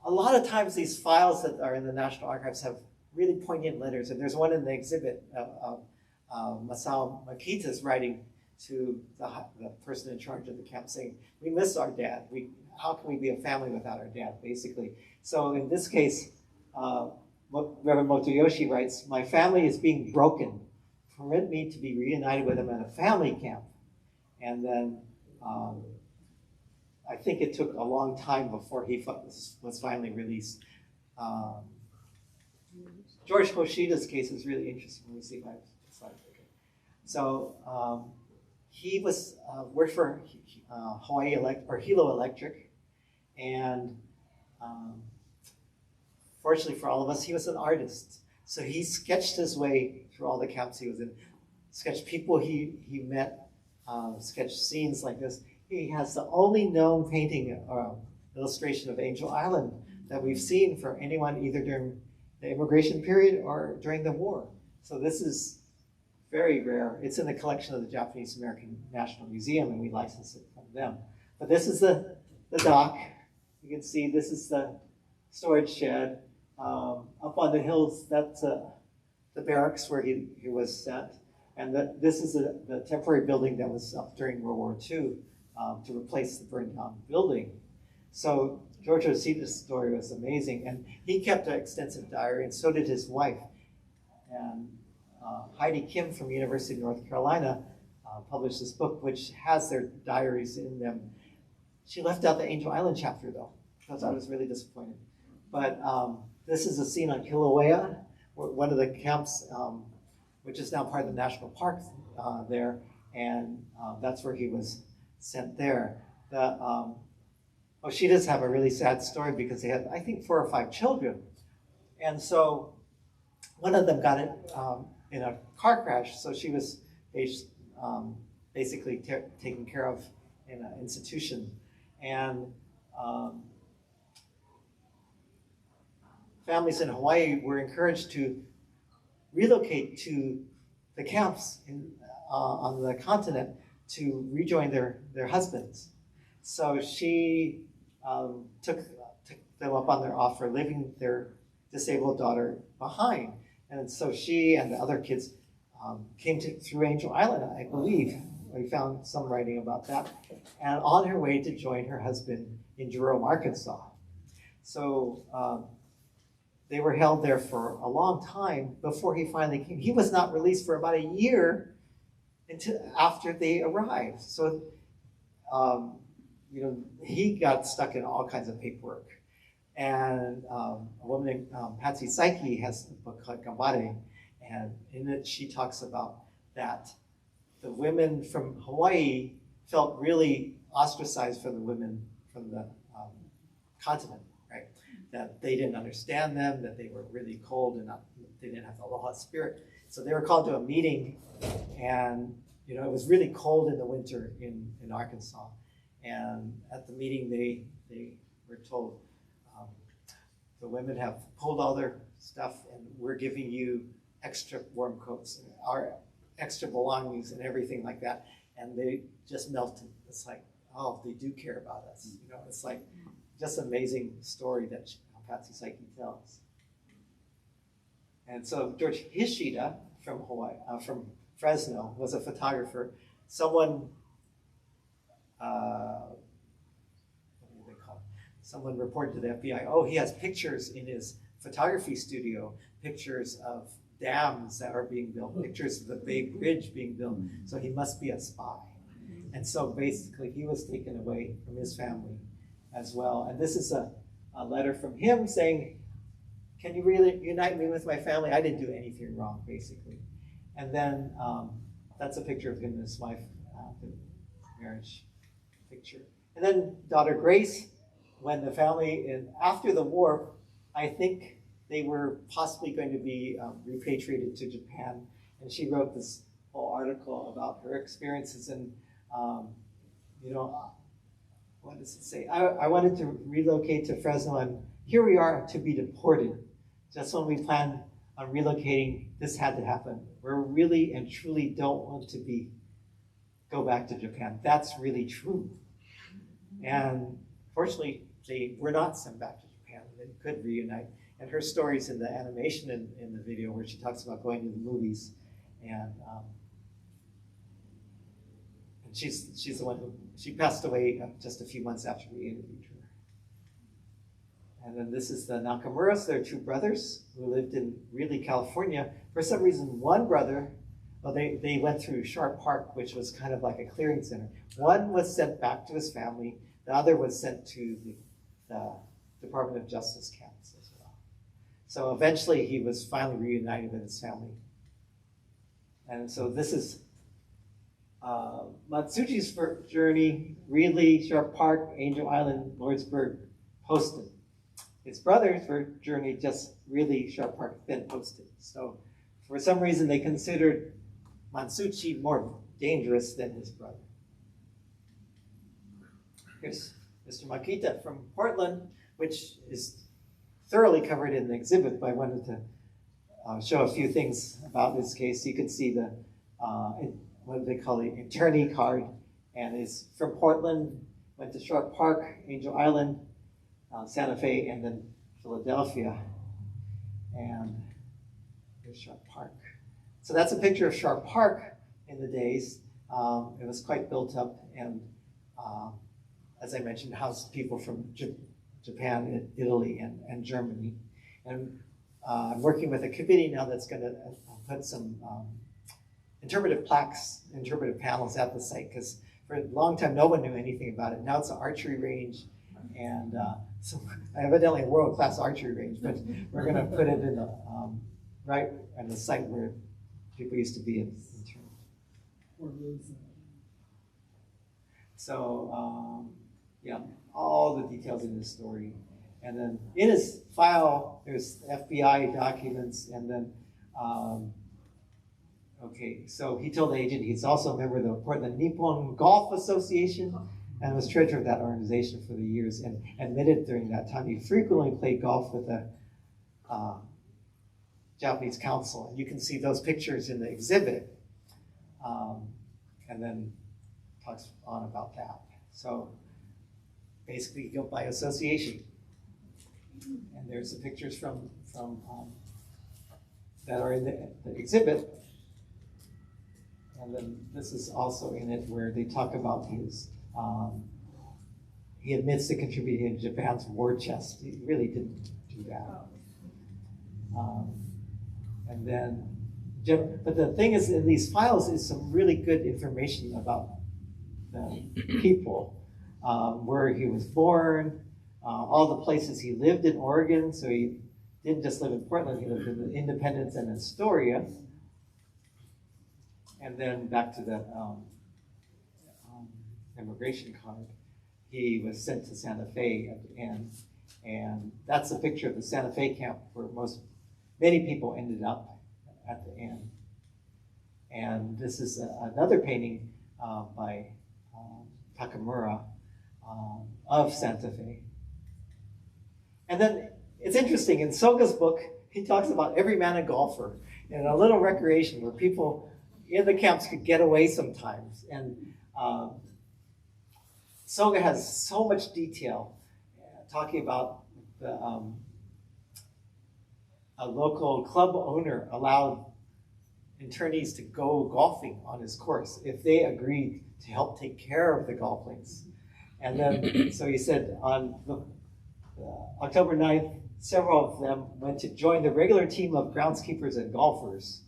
a lot of times these files that are in the National Archives have really poignant letters. And there's one in the exhibit of Masao Makita's writing to the person in charge of the camp saying, we miss our dad. How can we be a family without our dad, basically? So in this case, Reverend Motoyoshi writes, my family is being broken. Permit me to be reunited with him at a family camp. And then I think it took a long time before he was finally released. George Hoshida's case is really interesting. Let me see if I have slides. Okay. So he worked for Hilo Electric, and fortunately for all of us, he was an artist. So he sketched his way through all the camps he was in, sketched people he met, sketched scenes like this. He has the only known painting illustration of Angel Island that we've seen for anyone either during the immigration period or during the war. So this is very rare. It's in the collection of the Japanese American National Museum, and we license it from them. But this is the dock. You can see this is the storage shed. Up on the hills, that's the barracks where he was sent. And this is the temporary building that was up during World War II to replace the burned down building. So George Hoshida's story was amazing. And he kept an extensive diary, and so did his wife. And Heidi Kim from University of North Carolina published this book, which has their diaries in them. She left out the Angel Island chapter, though, because I was really disappointed. But this is a scene on Kilauea, one of the camps, which is now part of the national park there, and that's where he was sent there. The Hoshidas have a really sad story because they had, I think, 4 or 5 children. And so one of them got it in a car crash, so she was basically taken care of in an institution. And families in Hawaii were encouraged to relocate to the camps on the continent to rejoin their husbands. So she took them up on their offer, leaving their disabled daughter behind. And so she and the other kids came through Angel Island, I believe. We found some writing about that. And on her way to join her husband in Jerome, Arkansas. So they were held there for a long time before he finally came. He was not released for about a year until after they arrived. So, he got stuck in all kinds of paperwork. And a woman named Patsy Psyche has a book called Gambare, and in it she talks about that the women from Hawaii felt really ostracized from the women from the continent, right? That they didn't understand them, that they were really cold and they didn't have the aloha spirit. So they were called to a meeting, and it was really cold in the winter in Arkansas. And at the meeting, they were told, the women have pulled all their stuff, and we're giving you extra warm coats, and our extra belongings and everything like that. And they just melted. It's like, oh, they do care about us. It's like just amazing story that Patsy Psyche tells. And so George Hishida from Hawaii, from Fresno, was a photographer. Someone, what do they call it? Someone reported to the FBI, oh, he has pictures in his photography studio, pictures of dams that are being built, pictures of the Bay Bridge being built, so he must be a spy. And so basically he was taken away from his family as well. And this is a letter from him saying, can you really unite me with my family? I didn't do anything wrong, basically. And then that's a picture of him and his wife, the marriage picture. And then daughter Grace, when the family, after the war, I think they were possibly going to be repatriated to Japan. And she wrote this whole article about her experiences. And, what does it say? I wanted to relocate to Fresno, and here we are to be deported. Just when we planned on relocating, this had to happen. We really and truly don't want to go back to Japan. That's really true. And fortunately, they were not sent back to Japan. They could reunite. And her story's in the animation in the video where she talks about going to the movies. And she's the one she passed away just a few months after we interviewed her. And then this is the Nakamuras. They're two brothers who lived in really California. For some reason, one brother, they went through Sharp Park, which was kind of like a clearing center. One was sent back to his family. The other was sent to the Department of Justice camps as well. So eventually he was finally reunited with his family. And so this is Matsuchi's journey, Reedley, Sharp Park, Angel Island, Lordsburg, Poston. His brother's journey, just really Sharp Park, then Poston. So for some reason they considered Matsuchi more dangerous than his brother. Here's Mr. Makita from Portland, which is thoroughly covered in the exhibit, but I wanted to show a few things about this case. You can see the, what do they call the attorney card, and is from Portland, went to Sharp Park, Angel Island, Santa Fe, and then Philadelphia. And here's Sharp Park. So that's a picture of Sharp Park in the days. It was quite built up, and as I mentioned, housed people from Japan, Italy, and Germany. And I'm working with a committee now that's going to put some interpretive plaques, interpretive panels at the site, because for a long time no one knew anything about it. Now it's an archery range, and so evidently a world-class archery range, but we're going to put it in the right on the site where people used to be interned. So yeah, all the details in this story. And then in his file, there's FBI documents, and then, okay, so he told the agent he's also a member of the Portland Nippon Golf Association and was treasurer of that organization for the years, and admitted during that time he frequently played golf with a Japanese council. And you can see those pictures in the exhibit, and then talks on about that. So basically guilt by association. And there's the pictures from that are in the exhibit. And then this is also in it where they talk about his, he admits to contributing to Japan's war chest. He really didn't do that. And then, but the thing is, in these files is some really good information about the people, where he was born, all the places he lived in Oregon. So he didn't just live in Portland, he lived in Independence and Astoria. And then back to the immigration card, he was sent to Santa Fe at the end. And that's a picture of the Santa Fe camp where many people ended up at the end. And this is another painting by Takamura of Santa Fe. And then it's interesting, in Soga's book, he talks about every man a golfer and a little recreation where people in the camps could get away sometimes. And Soga has so much detail talking about a local club owner allowed internees to go golfing on his course if they agreed to help take care of the golf links. And then, so he said on October 9th, several of them went to join the regular team of groundskeepers and golfers.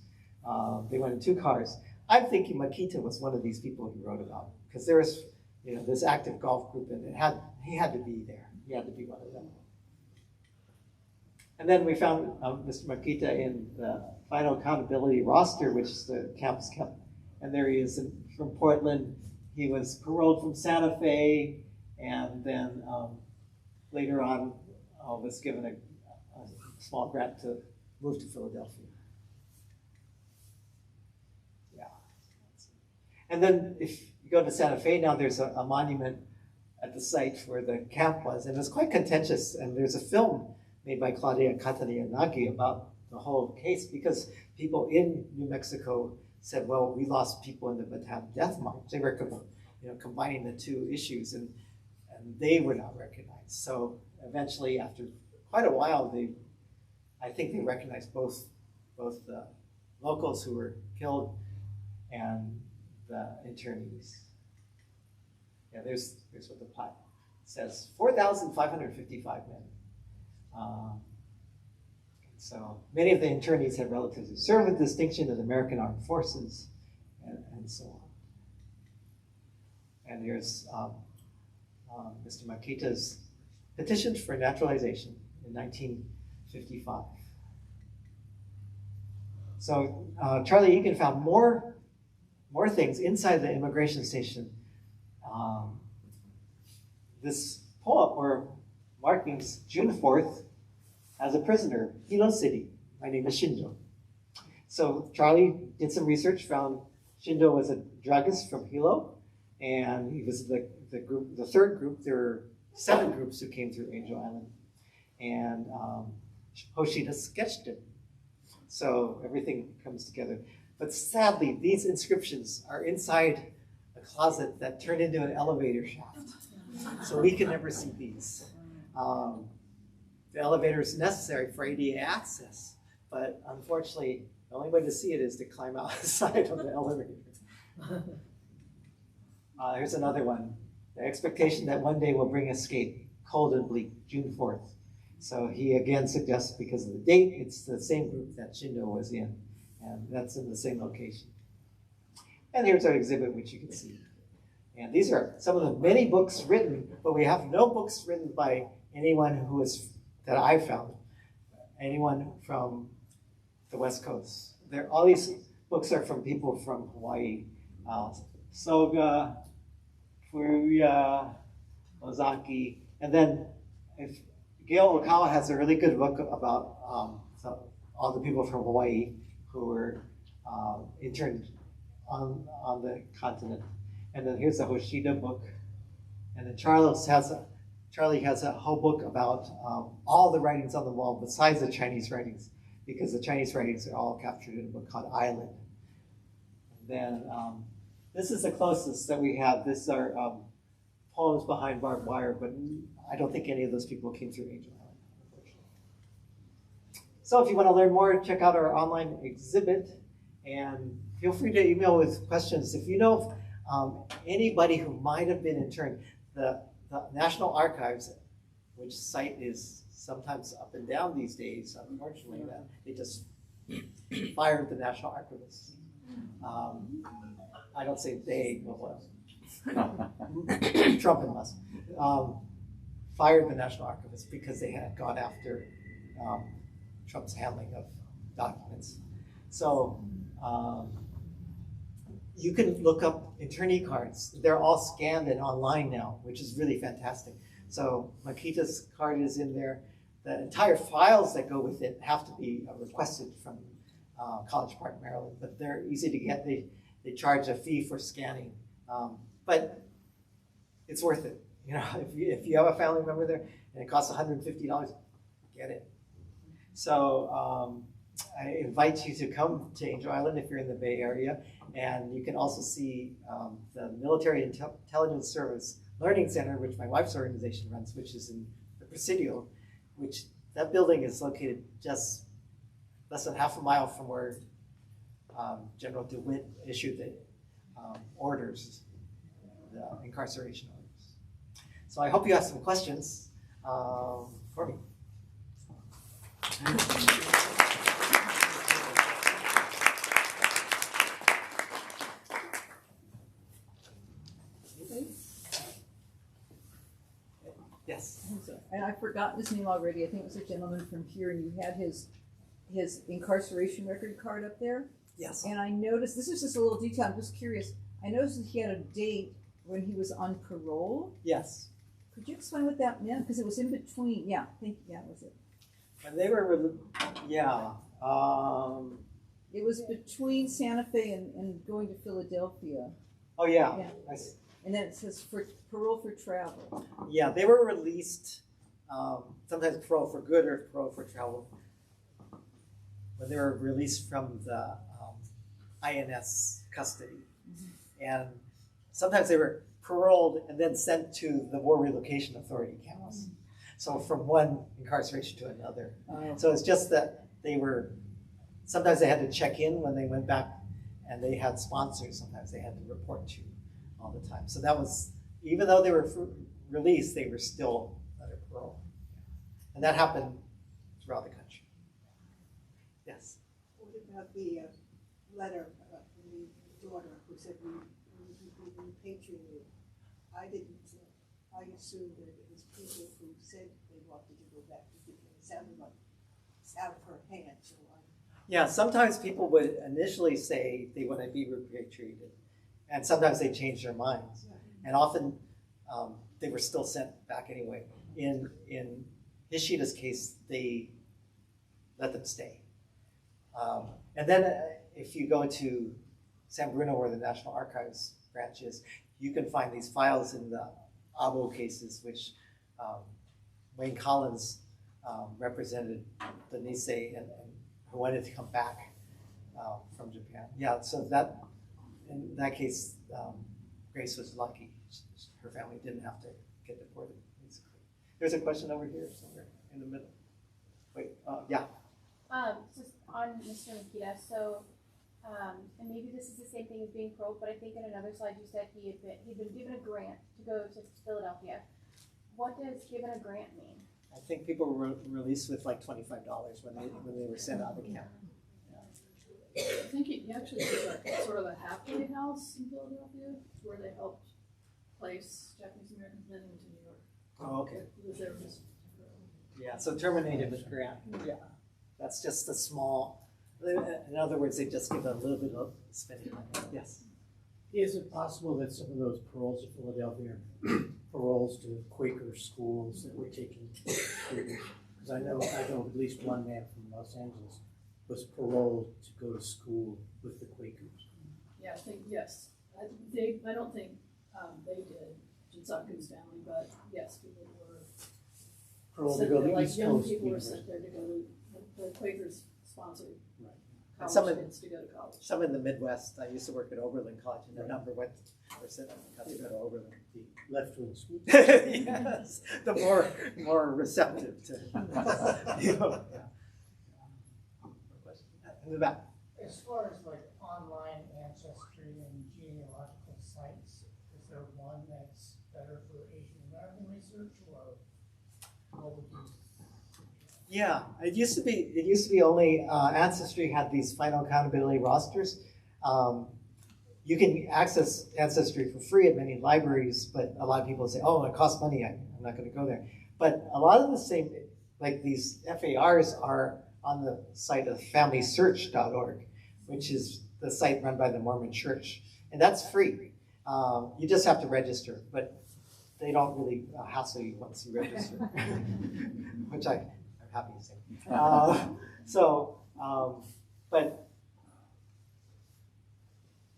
They went in 2 cars. I'm thinking Makita was one of these people he wrote about, because there was, this active golf group, and he had to be there. He had to be one of them. And then we found Mr. Makita in the final accountability roster, which the campus kept. And there he is from Portland. He was paroled from Santa Fe, and then later on was given a small grant to move to Philadelphia. Yeah. And then if you go to Santa Fe now, there's a monument at the site where the camp was, and it was quite contentious. And there's a film made by Claudia Catarianaki about the whole case, because people in New Mexico said, well, we lost people in the Bataan Death March. They were combining the 2 issues, and they were not recognized. So eventually, after quite a while, I think they recognized both the locals who were killed and the internees. Yeah, there's what the plot says: 4,555 men. So many of the internees had relatives who served with distinction in the American Armed Forces, and so on. And here's Mr. Makita's petition for naturalization in 1955. So Charlie Egan found more things inside the immigration station. This poem, or markings June 4th, as a prisoner, Hilo City. My name is Shinjo. So Charlie did some research, found Shinjo was a druggist from Hilo, and he was the third group. There were 7 groups who came through Angel Island, and Hoshida sketched it. So everything comes together. But sadly, these inscriptions are inside a closet that turned into an elevator shaft. So we can never see these. The elevator is necessary for ADA access, but unfortunately, the only way to see it is to climb outside of the elevator. Here's another one. The expectation that one day will bring escape, cold and bleak, June 4th. So he again suggests, because of the date, it's the same group that Shindo was in, and that's in the same location. And here's our exhibit, which you can see. And these are some of the many books written, but we have no books written by anyone who is, that I found, anyone from the West Coast. All these books are from people from Hawaii. Soga, Furuya, Ozaki, and then if Gail Okawa has a really good book about all the people from Hawaii who were interned on the continent. And then here's the Hoshida book. And then Charlie has a whole book about all the writings on the wall besides the Chinese writings, because the Chinese writings are all captured in a book called Island. And then this is the closest that we have. These are poems behind barbed wire, but I don't think any of those people came through Angel Island, unfortunately. So if you want to learn more, check out our online exhibit, and feel free to email with questions. If you know anybody who might have been interned, the National Archives, which site is sometimes up and down these days, unfortunately, that they just fired the National Archivists. I don't say they, but well, Trump and Musk fired the National Archivists because they had gone after Trump's handling of documents. So you can look up internee cards. They're all scanned and online now, which is really fantastic. So Makita's card is in there. The entire files that go with it have to be requested from College Park, Maryland, but they're easy to get. They charge a fee for scanning, but it's worth it. You know, if you have a family member there and it costs $150, get it. So I invite you to come to Angel Island if you're in the Bay Area, and you can also see the Military Intelligence Service Learning Center, which my wife's organization runs, which is in the Presidio, which that building is located just less than half a mile from where General DeWitt issued the orders, the incarceration orders. So I hope you have some questions for me. Yes. And I've forgotten his name already. I think it was a gentleman from here, and you had his incarceration record card up there. Yes. And I noticed, this is just a little detail, I'm just curious. I noticed that he had a date when he was on parole. Yes. Could you explain what that meant? Because it was in between. Yeah, that was it. When they were, yeah. It was between Santa Fe and going to Philadelphia. Oh, yeah. Yeah. I see. And then it says for parole for travel. Yeah, they were released, sometimes parole for good or parole for travel, when they were released from the INS custody. And sometimes they were paroled and then sent to the War Relocation Authority camps. So from one incarceration to another. So it's just that they were, sometimes they had to check in when they went back, and they had sponsors sometimes they had to report to all the time. So that was, even though they were released, they were still under parole. And that happened throughout the country. Yes? What about the letter from the daughter who said we repatriated? I didn't, I assumed that it was people who said they wanted to go back to Japan. It sounded like it's out of her hands. So Yeah, sometimes people would initially say they want to be repatriated, and sometimes they change their minds. And often they were still sent back anyway. In Ishida's case, they let them stay. And then if you go to San Bruno, where the National Archives branch is, you can find these files in the Abo cases, which Wayne Collins represented the Nisei and who wanted to come back from Japan. Yeah, so that in that case, Grace was lucky. Her family didn't have to get deported, basically. There's a question over here somewhere in the middle. Wait, yeah. Just on Mr. Makita, so, and maybe this is the same thing as being paroled, but I think in another slide you said he'd been given a grant to go to Philadelphia. What does given a grant mean? I think people were released with like $25 when they were sent out of camp. I think he actually did like sort of a halfway house in Philadelphia where they helped place Japanese Americans then into New York. Oh, okay. He was there just Yeah, so terminated with grant. Yeah, that's just a small. In other words, they just give a little bit of spending money. Yes. Is it possible that some of those paroles in Philadelphia are paroles to Quaker schools that were taking students? Because I know at least one man from Los Angeles was paroled to go to school with the Quakers. Yeah, I think, yes. I don't think they did, Jinsaku's family, but yes, people were Paroled to sent go there, to like East young Coast people were University. sent there to go to, the Quakers sponsored And some college of- kids to go to college. Some in the Midwest. I used to work at Oberlin College, and a number went or got to go to Oberlin. The left-wing school. Yes, the more receptive to. Yeah. In the back. As far as like online ancestry and genealogical sites, is there one that's better for Asian American research, or what would you? Yeah, it used to be only Ancestry had these final accountability rosters. You can access Ancestry for free at many libraries, but a lot of people say, oh, it costs money, I'm not going to go there. But a lot of the same, like these FARs are on the site of FamilySearch.org, which is the site run by the Mormon Church. And that's free. You just have to register, but they don't really hassle you once you register, which I'm happy to say. But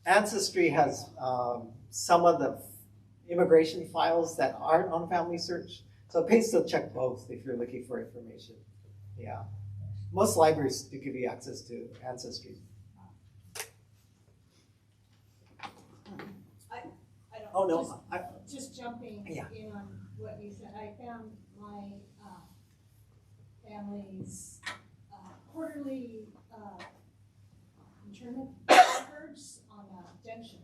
Ancestry has some of the immigration files that aren't on Family Search. So it pays to check both if you're looking for information. Yeah. Most libraries do give you access to Ancestry. I don't, Oh, no. just jumping Yeah. in on what you said, I found my family's quarterly internment records on Dention.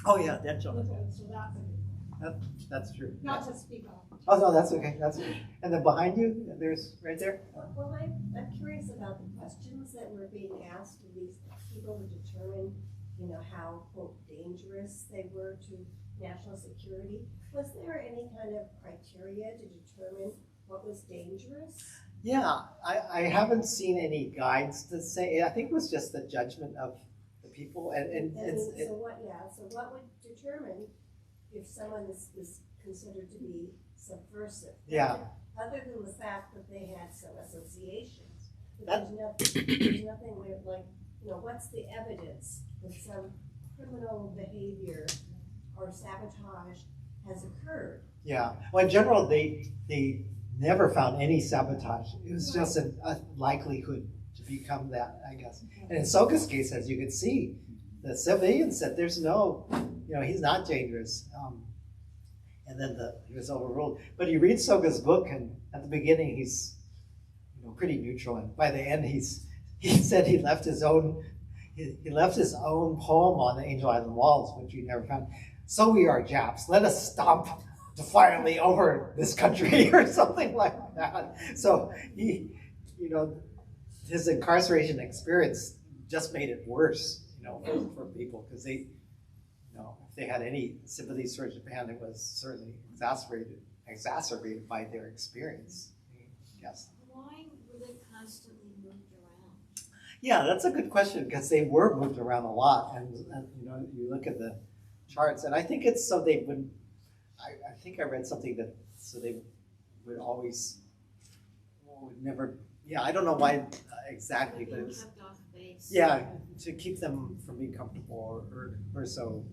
Oh, yeah, dental. So that's a good one. That's true. Not to speak on. Oh, no, that's okay. That's okay. And then behind you, there's right there. Well, I'm curious about the questions that were being asked of these people to determine, how, quote, dangerous they were to national security. Was there any kind of criteria to determine what was dangerous? Yeah, I haven't seen any guides to say. I think it was just the judgment of the people, So what would determine if someone is considered to be subversive? Yeah. Other than the fact that they had some associations, but there's nothing where, what's the evidence that some criminal behavior or sabotage has occurred? Yeah. Well, in general, they never found any sabotage. It was just a likelihood to become that, I guess. And in Soka's case, as you can see, the civilians said there's no, he's not dangerous. And then he was overruled. But you read Soka's book, and at the beginning he's pretty neutral, and by the end he said he left his own poem on the Angel Island walls, which we never found. So we are Japs. Let us stomp defiantly over this country, or something like that. So his incarceration experience just made it worse, for people, because they, if they had any sympathies for Japan, it was certainly exacerbated by their experience. Yes. Why were they constantly moved around? Yeah, that's a good question, because they were moved around a lot, and you look at the charts, and I think it's so they would. I think I read something that so they would always would never. Yeah, I don't know why exactly, but it was. Kept off base. Yeah, to keep them from being comfortable, or so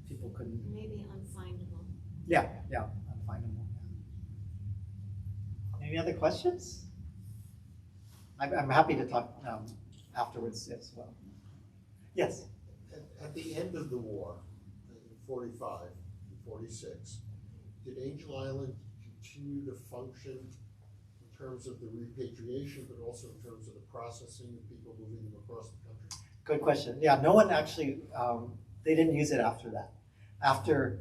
people couldn't. Maybe unfindable. Yeah, unfindable. Yeah. Any other questions? I'm happy to talk afterwards as well. Yes. At the end of the war, in 45 and 46, did Angel Island continue to function in terms of the repatriation, but also in terms of the processing of people moving them across the country? Good question. Yeah, no one actually, they didn't use it after that. After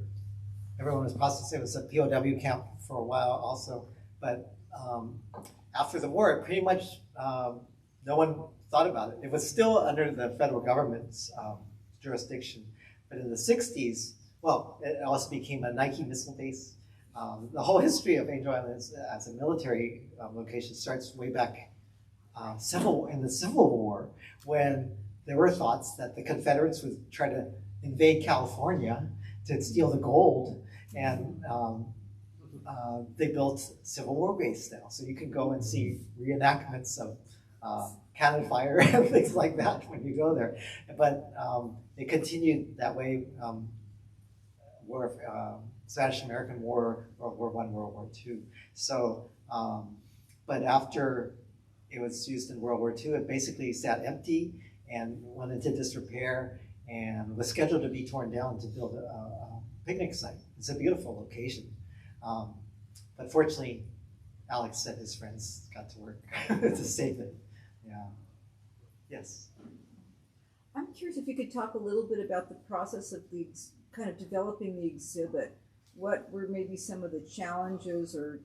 everyone was processed, it was a POW camp for a while also, but after the war, pretty much no one thought about it. It was still under the federal government's jurisdiction, but in the 60s, well, it also became a Nike missile base. The whole history of Angel Island as a military location starts way back in the Civil War, when there were thoughts that the Confederates would try to invade California to steal the gold, and they built Civil War base now. So you can go and see reenactments of cannon fire and things like that when you go there. But it continued that way. Spanish-American War, World War I, World War II. So, but after it was used in World War II, it basically sat empty and went into disrepair and was scheduled to be torn down to build a picnic site. It's a beautiful location. But fortunately, Alex and his friends got to work to save it. Yeah. Yes. I'm curious if you could talk a little bit about the process of the kind of developing the exhibit. What were maybe some of the challenges or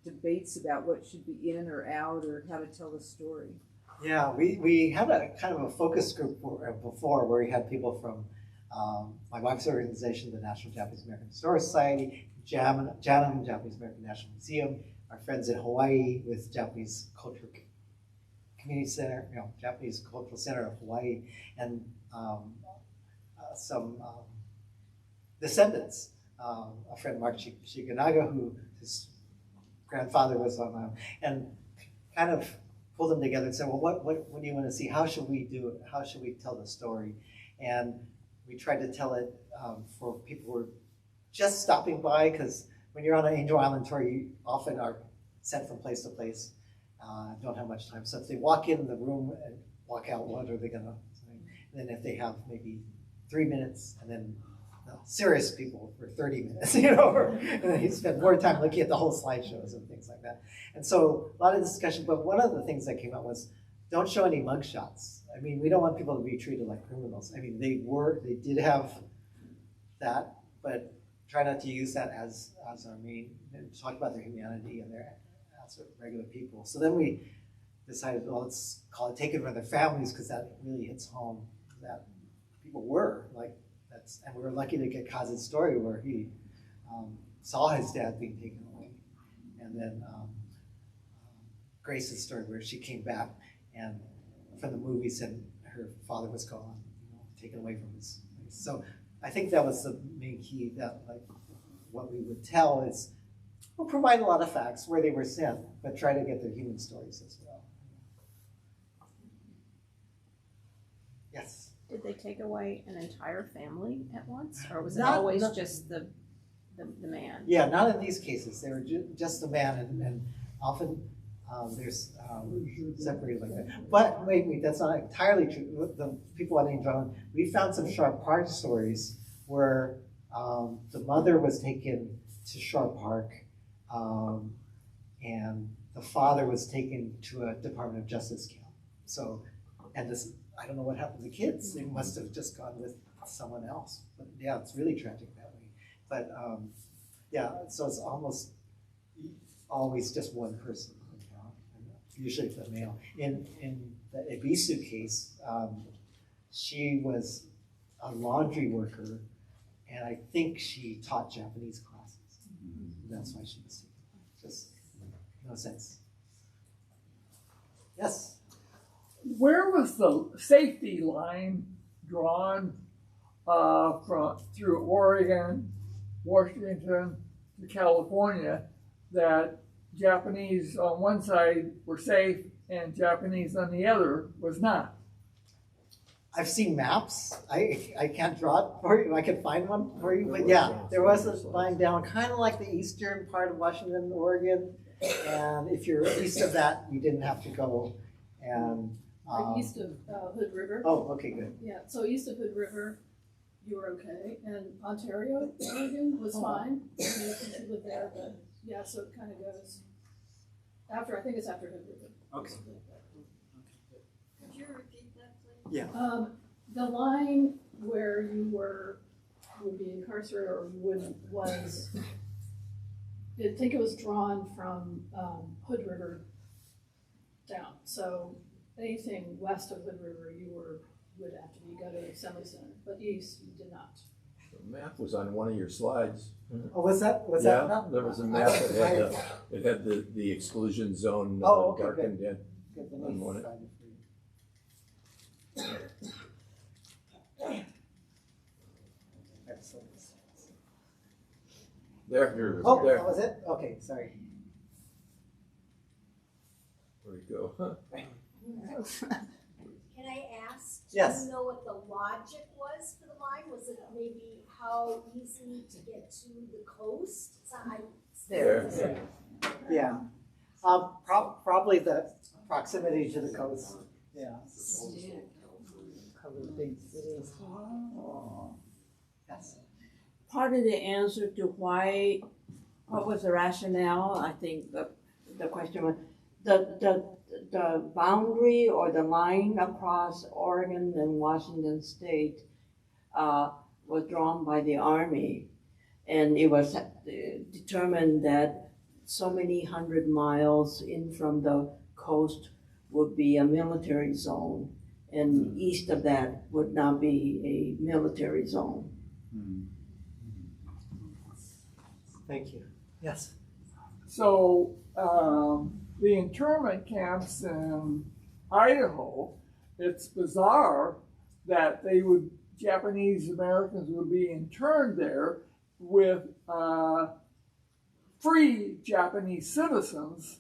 debates about what should be in or out, or how to tell the story? Yeah, we had a kind of a focus group before where we had people from my wife's organization, the National Japanese American Historical Society, JANM, Japanese American National Museum, our friends in Hawaii with Japanese Cultural Community Center, Japanese Cultural Center of Hawaii, and some descendants. A friend, Mark Shiganaga, who his grandfather was on, and kind of pulled them together and said, well, what do you want to see? How should we do it? How should we tell the story? And we tried to tell it for people who are just stopping by, because when you're on an Angel Island tour, you often are sent from place to place, don't have much time. So if they walk in the room and walk out, what are they gonna say? And then if they have maybe 3 minutes, and then the serious people for 30 minutes, you know, and then you spend more time looking at the whole slideshows and things like that. And so a lot of discussion, but one of the things that came out was, don't show any mugshots. I mean, we don't want people to be treated like criminals. I mean, they did have that, but try not to use that as our main, talk about their humanity and their as regular people. So then we decided, well, let's call it Taken from Their Families, because that really hits home that people were like, and we were lucky to get Kaz's story where he saw his dad being taken away. And then Grace's story where she came back and from the movies and her father was gone, taken away from his place. So I think that was the main key, that like what we would tell is, we'll provide a lot of facts where they were sent, but try to get their human stories as well. Yes? Did they take away an entire family at once, or was it Not- always not- just the man? Yeah, not in these cases. They were just the man, and often there's separated like that. But wait, that's not entirely true. The people on Angel Island, we found some Sharp Park stories where the mother was taken to Sharp Park, and the father was taken to a Department of Justice camp. So, and this, I don't know what happened to the kids. They must have just gone with someone else. But yeah, it's really tragic that way. But yeah, so it's almost always just one person, usually the male. In the Ebisu case, she was a laundry worker, and I think she taught Japanese classes. That's why she was taken. Just no sense. Yes? Where was the safety line drawn through Oregon, Washington to California, that Japanese on one side were safe and Japanese on the other was not? I've seen maps. I can't draw it for you. I can find one for you. But yeah, there was a line down kind of like the eastern part of Washington and Oregon. And if you're east of that, you didn't have to go. And Like east of Hood River. oh, okay, good. Yeah, so east of Hood River, you were okay. And Ontario, Oregon was fine. You could live there, but yeah, so it kind of goes after, I think it's after Hood River. Okay. Could you repeat that, please? Yeah. The line where you would be incarcerated or you wouldn't was, I think it was drawn from Hood River down. So anything west of Hood River, you would have to go to the Assembly Center, but east you did not. The map was on one of your slides. Oh, was that? Yeah, Not? there was a map that had the exclusion zone Oh, okay, darkened in. Good. on one. Excellent. There. Oh, There. that was it? Okay, sorry. Where'd it go? Can I ask, do Yes. you know what the logic was for the line? Was it maybe how easy to get to the coast? There. Yeah. Probably the proximity to the coast. Yeah. Yes. Part of the answer to why, what was the rationale, I think the question was, the boundary or the line across Oregon and Washington State was drawn by the Army, and it was determined that so many 100 miles in from the coast would be a military zone, and east of that would not be a military zone. Thank you. Yes. So the internment camps in Idaho, it's bizarre that Japanese Americans would be interned there with free Japanese citizens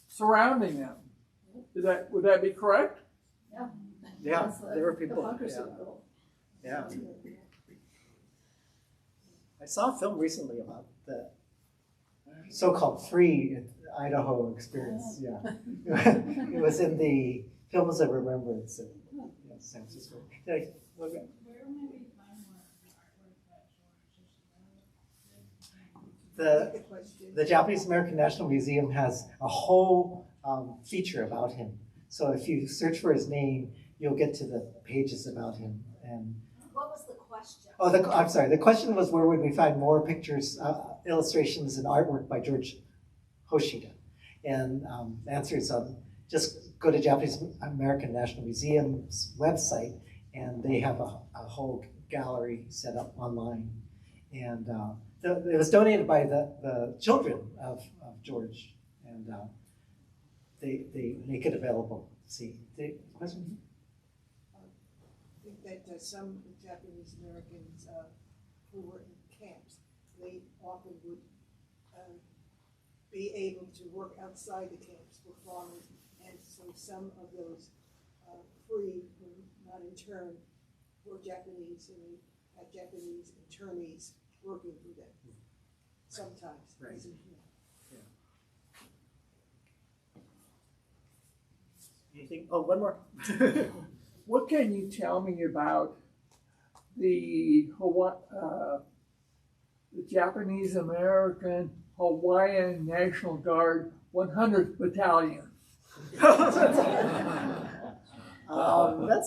surrounding them. Would that be correct? Yeah. Yeah, That's there were people, democracy yeah. level. Yeah. I saw a film recently about the so-called free Idaho experience. Yeah, it was in the Films of Remembrance in San Francisco. Yeah, okay. Where may we find more artwork that George? The Japanese American National Museum has a whole feature about him. So if you search for his name, you'll get to the pages about him. And What was the question? I'm sorry. The question was, where would we find more pictures, illustrations, and artwork by George Hoshida? And the answer is just go to Japanese American National Museum's website, and they have a whole gallery set up online. And it was donated by the children of George, and they make it available. See, the question? I think that some Japanese Americans who were in camps, they often would be able to work outside the camps for farmers, and so some of those free, not interned, were Japanese, and they had Japanese attorneys working for them. Sometimes. Right. Anything? Oh, one more. What can you tell me about the Japanese American Hawaiian National Guard 100th Battalion? That's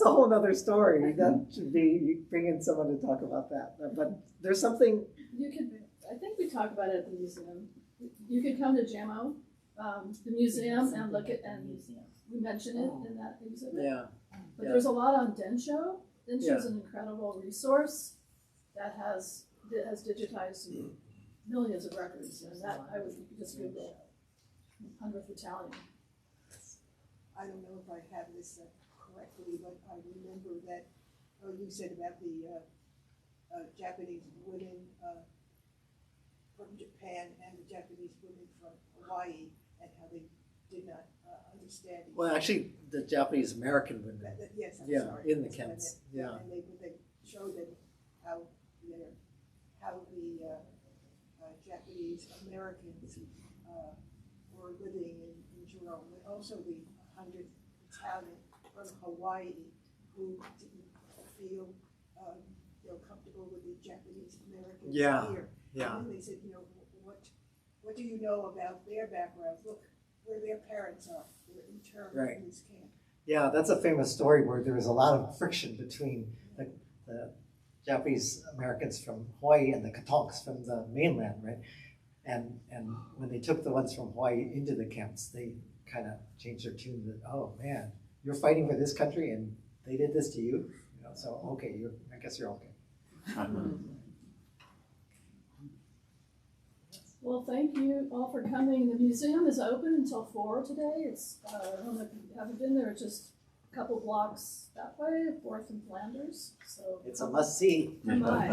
a whole other story. That should be bringing someone to talk about that. But there's something. You could, I think we talk about it at the museum. You could come to JAMO, the museum, and look at, and we mention it in that exhibit. Yeah. But there's a lot on Densho. Densho is an incredible resource that has digitized millions of records, and that I would just Google 100th Battalion. I don't know if I have this correctly, but I remember that, you said about the Japanese women from Japan and the Japanese women from Hawaii, and how they did not understand each Well, other. actually, the Japanese American women. Yes, I'm Yeah, sorry. in the That's what I camps. meant. Yeah. And they showed them how the Japanese Americans were living in Jerome, and also the 100th Battalion from Hawaii, who didn't feel comfortable with the Japanese Americans here. Yeah. And then they said, what do you know about their backgrounds? Look where their parents are. They're interned in this camp. Yeah, that's a famous story where there was a lot of friction between the Japanese Americans from Hawaii and the Katonks from the mainland, right? And when they took the ones from Hawaii into the camps, they kind of changed their tune that, oh man, you're fighting for this country and they did this to you? So okay, I guess you're okay. Well, thank you all for coming. The museum is open until 4 today. It's, I don't know if you haven't been there, it's just a couple blocks that way, 4th and Flanders. So It's a must-see. Come by.